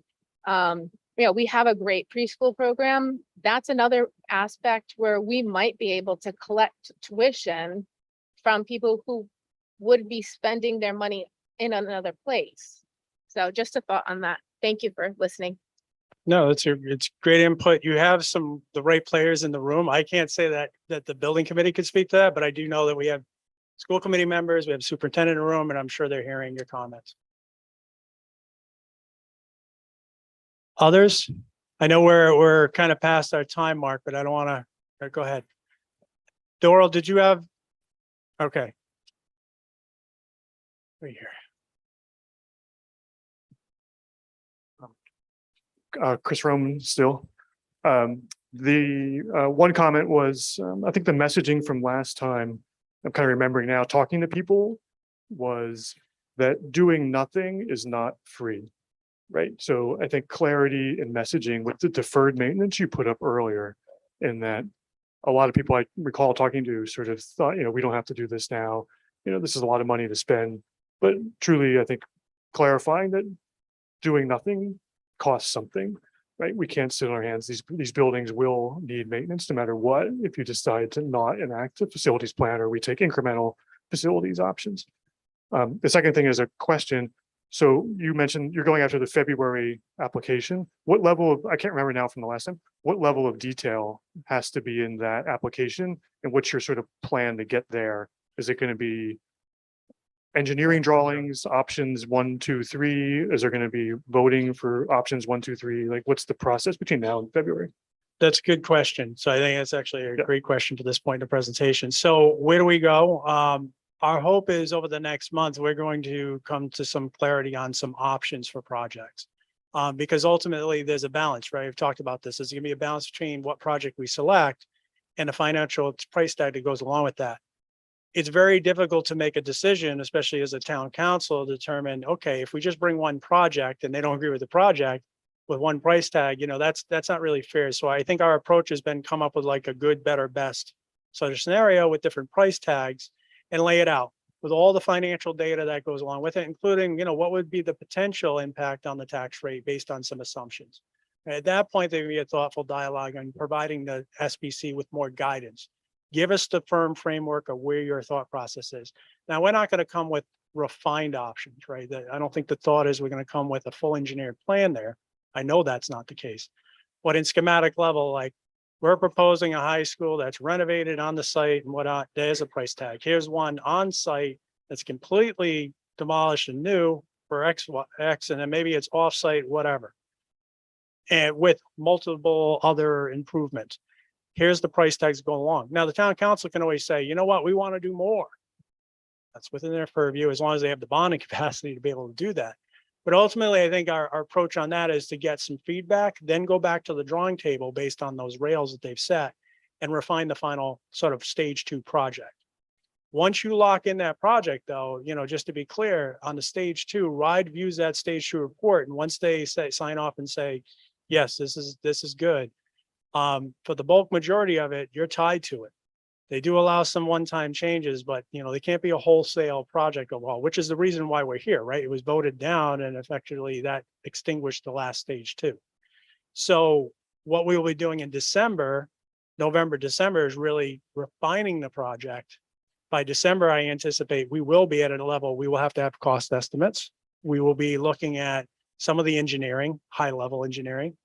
we have a great preschool program. That's another aspect where we might be able to collect tuition from people who would be spending their money in another place. So just a thought on that. Thank you for listening. No, it's great input. You have the right players in the room. I can't say that the building committee could speak to that, but I do know that we have school committee members, we have superintendent in the room, and I'm sure they're hearing your comments. Others? I know we're kind of past our time mark, but I don't want to, go ahead. Doral, did you have? Okay. Right here. Chris Roman still. The one comment was, I think the messaging from last time, I'm kind of remembering now, talking to people, was that doing nothing is not free, right? So I think clarity in messaging with the deferred maintenance you put up earlier, in that a lot of people I recall talking to sort of thought, we don't have to do this now. This is a lot of money to spend. But truly, I think clarifying that doing nothing costs something, right? We can't sit on our hands. These buildings will need maintenance no matter what. If you decide to not enact a facilities plan, or we take incremental facilities options. The second thing is a question. So you mentioned you're going after the February application. What level of, I can't remember now from the last time, what level of detail has to be in that application, and what's your sort of plan to get there? Is it going to be engineering drawings, options 1, 2, 3? Is there going to be voting for options 1, 2, 3? Like, what's the process between now and February? That's a good question. So I think that's actually a great question to this point in the presentation. So where do we go? Our hope is over the next month, we're going to come to some clarity on some options for projects. Because ultimately there's a balance, right? We've talked about this. There's going to be a balance between what project we select and the financial price tag that goes along with that. It's very difficult to make a decision, especially as a town council, to determine, okay, if we just bring one project and they don't agree with the project with one price tag, that's not really fair. So I think our approach has been come up with like a good, better, best sort of scenario with different price tags and lay it out with all the financial data that goes along with it, including, what would be the potential impact on the tax rate based on some assumptions. And at that point, there will be a thoughtful dialogue on providing the SBC with more guidance. Give us the firm framework of where your thought process is. Now, we're not going to come with refined options, right? I don't think the thought is we're going to come with a full engineered plan there. I know that's not the case. But in schematic level, like we're proposing a high school that's renovated on the site and whatnot. There's a price tag. Here's one on site that's completely demolished and new for X, and then maybe it's off site, whatever. And with multiple other improvements. Here's the price tags go along. Now, the town council can always say, you know what, we want to do more. That's within their purview, as long as they have the bonding capacity to be able to do that. But ultimately, I think our approach on that is to get some feedback, then go back to the drawing table based on those rails that they've set and refine the final sort of stage 2 project. Once you lock in that project, though, just to be clear, on the stage 2, RIDE views that stage 2 report. And once they sign off and say, yes, this is good. For the bulk majority of it, you're tied to it. They do allow some one-time changes, but they can't be a wholesale project overall, which is the reason why we're here, right? It was voted down and effectively that extinguished the last stage 2. So what we will be doing in November, December is really refining the project. By December, I anticipate we will be at a level, we will have to have cost estimates. We will be looking at some of the engineering, high-level engineering,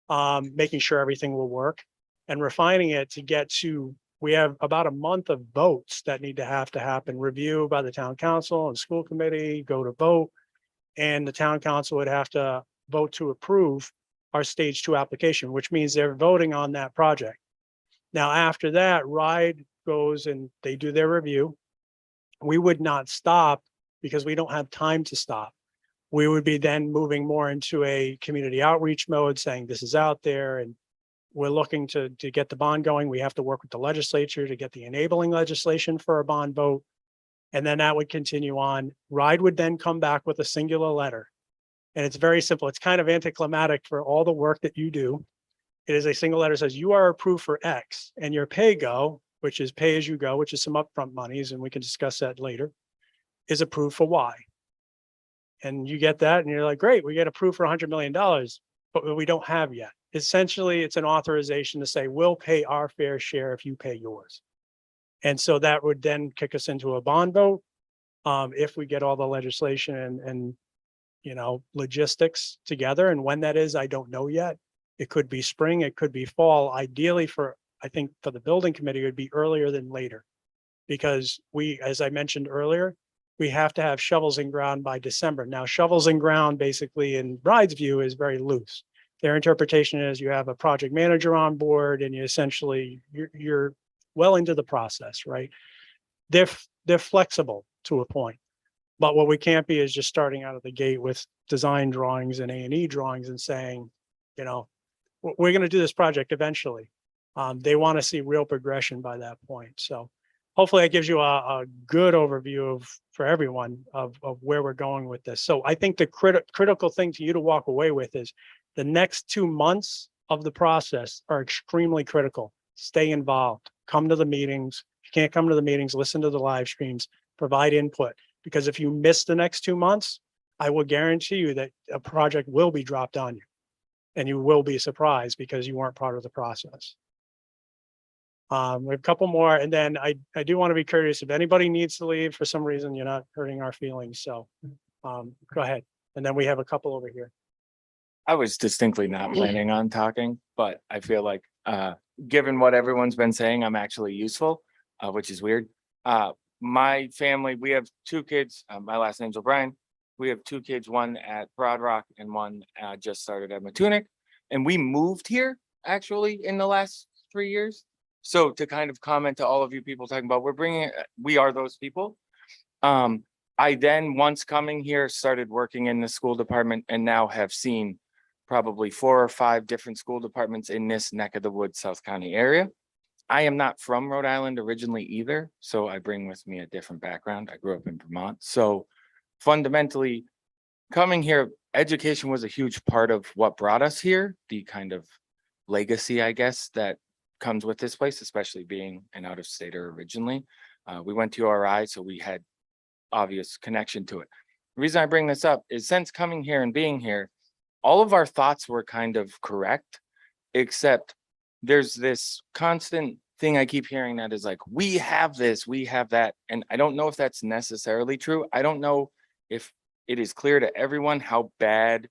making sure everything will work and refining it to get to we have about a month of votes that need to happen, review by the town council and school committee, go to vote. And the town council would have to vote to approve our stage 2 application, which means they're voting on that project. Now, after that, RIDE goes and they do their review. We would not stop because we don't have time to stop. We would be then moving more into a community outreach mode, saying this is out there and we're looking to get the bond going. We have to work with the legislature to get the enabling legislation for a bond vote. And then that would continue on. RIDE would then come back with a singular letter. And it's very simple. It's kind of anticlimactic for all the work that you do. It is a single letter that says you are approved for X and your pay go, which is pay as you go, which is some upfront monies, and we can discuss that later, is approved for Y. And you get that and you're like, great, we get approved for $100 million, but we don't have yet. Essentially, it's an authorization to say, we'll pay our fair share if you pay yours. And so that would then kick us into a bond vote. If we get all the legislation and logistics together. And when that is, I don't know yet. It could be spring, it could be fall. Ideally I think for the building committee, it would be earlier than later. Because as I mentioned earlier, we have to have shovels in ground by December. Now, shovels in ground, basically in RIDE's view, is very loose. Their interpretation is you have a project manager on board and you're well into the process, right? They're flexible to a point. But what we can't be is just starting out of the gate with design drawings and A&E drawings and saying, we're going to do this project eventually. They want to see real progression by that point. So hopefully that gives you a good overview for everyone of where we're going with this. So I think the critical thing to you to walk away with is the next 2 months of the process are extremely critical. Stay involved, come to the meetings. If you can't come to the meetings, listen to the live streams, provide input. Because if you miss the next 2 months, I will guarantee you that a project will be dropped on you. And you will be surprised because you weren't part of the process. We have a couple more, and then I do want to be courteous. If anybody needs to leave for some reason, you're not hurting our feelings. So go ahead. And then we have a couple over here. I was distinctly not planning on talking, but I feel like given what everyone's been saying, I'm actually useful, which is weird. My family, we have 2 kids. My last name's O'Brien. We have 2 kids, one at Broad Rock and one just started at Matunic. And we moved here actually in the last 3 years. So to kind of comment to all of you people talking about, we are those people. I then, once coming here, started working in the school department and now have seen probably 4 or 5 different school departments in this neck of the woods, South County area. I am not from Rhode Island originally either, so I bring with me a different background. I grew up in Vermont. So fundamentally, coming here, education was a huge part of what brought us here, the kind of legacy, I guess, that comes with this place, especially being an out-of-stater originally. We went to URI, so we had obvious connection to it. The reason I bring this up is since coming here and being here, all of our thoughts were kind of correct, except there's this constant thing I keep hearing that is like, we have this, we have that. And I don't know if that's necessarily true. I don't know if it is clear to everyone how bad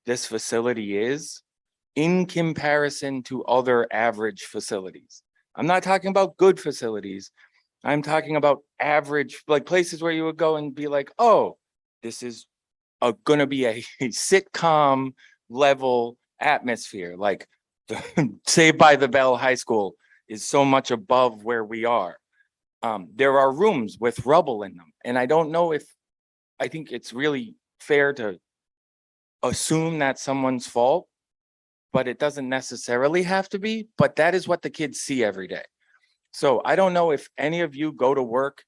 this facility is in comparison to other average facilities. I'm not talking about good facilities. I'm talking about average, like places where you would go and be like, oh, this is going to be a sitcom level atmosphere. Like Saved by the Bell High School is so much above where we are. There are rooms with rubble in them. And I don't know if, I think it's really fair to assume that's someone's fault, but it doesn't necessarily have to be, but that is what the kids see every day. So I don't know if any of you go to work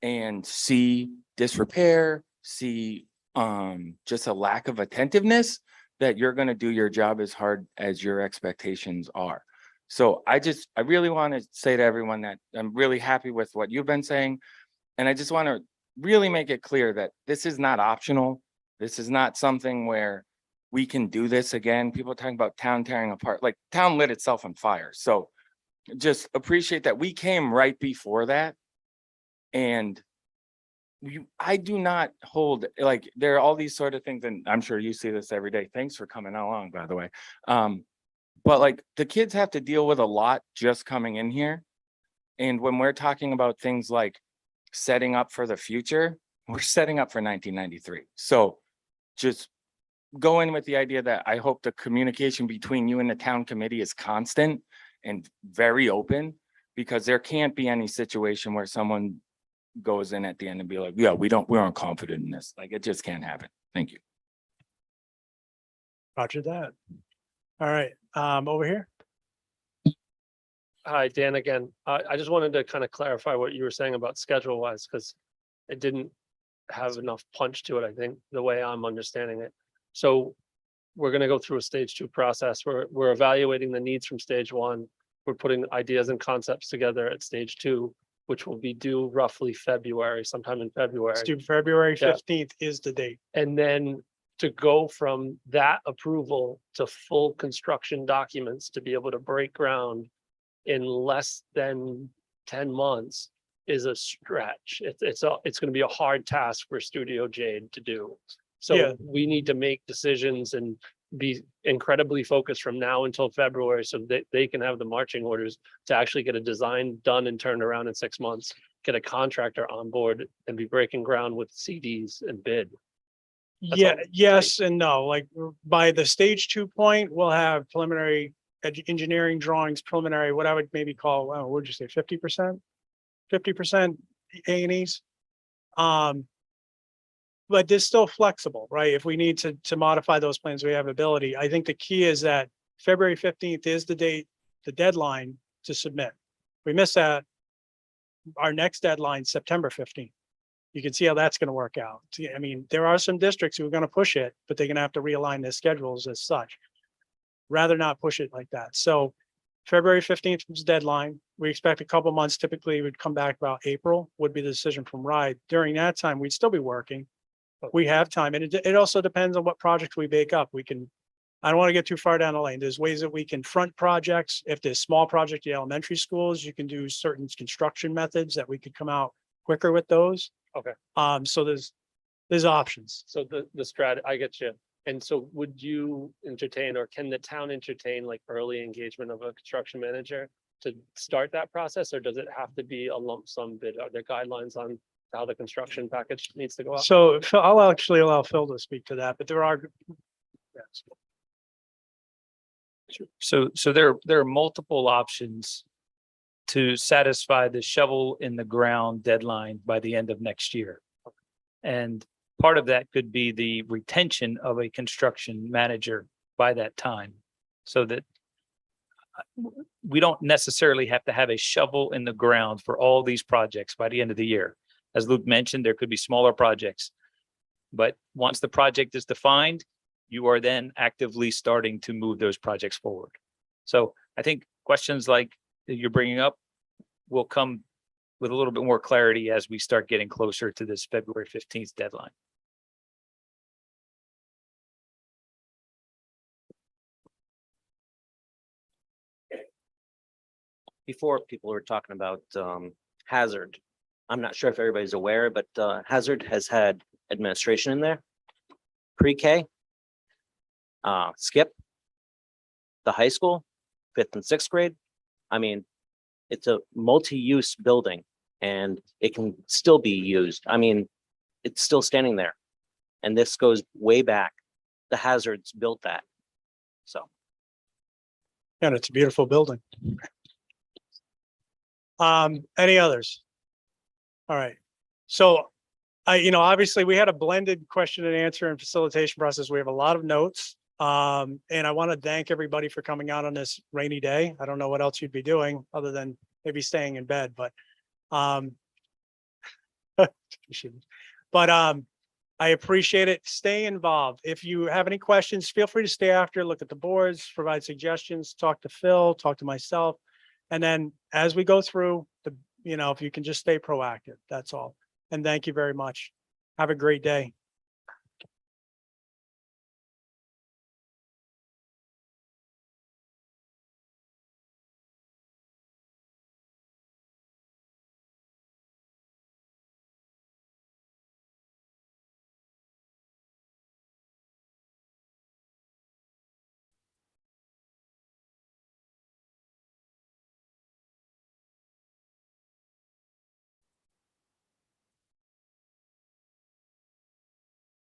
and see disrepair, see just a lack of attentiveness, that you're going to do your job as hard as your expectations are. So I really want to say to everyone that I'm really happy with what you've been saying. And I just want to really make it clear that this is not optional. This is not something where we can do this again. People are talking about town tearing apart, like town lit itself on fire. So just appreciate that we came right before that. And I do not hold, like, there are all these sort of things, and I'm sure you see this every day. Thanks for coming along, by the way. But like the kids have to deal with a lot just coming in here. And when we're talking about things like setting up for the future, we're setting up for 1993. So just go in with the idea that I hope the communication between you and the town committee is constant and very open, because there can't be any situation where someone goes in at the end and be like, yeah, we aren't confident in this. Like, it just can't happen. Thank you. Roger that. All right, over here. Hi, Dan again. I just wanted to kind of clarify what you were saying about schedule wise, because it didn't have enough punch to it, I think, the way I'm understanding it. So we're gonna go through a stage 2 process. We're evaluating the needs from stage 1. We're putting ideas and concepts together at stage 2, which will be due roughly February, sometime in February. Let's do February Yeah. 15th is the date. And then to go from that approval to full construction documents to be able to break ground in less than 10 months is a stretch. It's gonna be a hard task for Studio Jade to do. Yeah. So we need to make decisions and be incredibly focused from now until February so that they can have the marching orders to actually get a design done and turned around in 6 months, get a contractor on board and be breaking ground with CDs and bid. That's Yeah, all. yes and no. Like by the stage 2 point, we'll have preliminary engineering drawings, preliminary, what I would maybe call, what would you say, 50%? 50% A&Es. But this still flexible, right? If we need to modify those plans, we have ability. I think the key is that February 15th is the date, the deadline to submit. If we miss that, our next deadline, September 15th. You can see how that's going to work out. I mean, there are some districts who are going to push it, but they're going to have to realign their schedules as such. Rather not push it like that. So February 15th is the deadline. We expect a couple months. Typically, it would come back about April would be the decision from RIDE. During that time, we'd still be working. We have time, and it also depends on what projects we bake up. We can, I don't want to get too far down the lane. There's ways that we can front projects. If there's small project at elementary schools, you can do certain construction methods that we could come out quicker with those. Okay. So there's options. So the strat, I get you. And so would you entertain, or can the town entertain like early engagement of a construction manager to start that process? Or does it have to be a lump sum bid? Are there guidelines on how the construction package needs to go out? So I'll actually allow Phil to speak to that, but there are. Yes. So there are multiple options to satisfy the shovel in the ground deadline by the end of next year. And part of that could be the retention of a construction manager by that time, so that we don't necessarily have to have a shovel in the ground for all these projects by the end of the year. As Luke mentioned, there could be smaller projects, but once the project is defined, you are then actively starting to move those projects forward. So I think questions like that you're bringing up will come with a little bit more clarity as we start getting closer to this February 15th deadline. Before, people were talking about Hazard. I'm not sure if everybody's aware, but Hazard has had administration in there. Pre-K, Skip, the high school, 5th and 6th grade. I mean, it's a multi-use building and it can still be used. I mean, it's still standing there. And this goes way back. The Hazards built that. So. And it's a beautiful building. Any others? All right. So obviously we had a blended question and answer and facilitation process. We have a lot of notes. And I want to thank everybody for coming out on this rainy day. I don't know what else you'd be doing other than maybe staying in bed, but I appreciate it. Stay involved. If you have any questions, feel free to stay after, look at the boards, provide suggestions, talk to Phil, talk to myself. And then as we go through if you can just stay proactive, that's all. And thank you very much. Have a great day.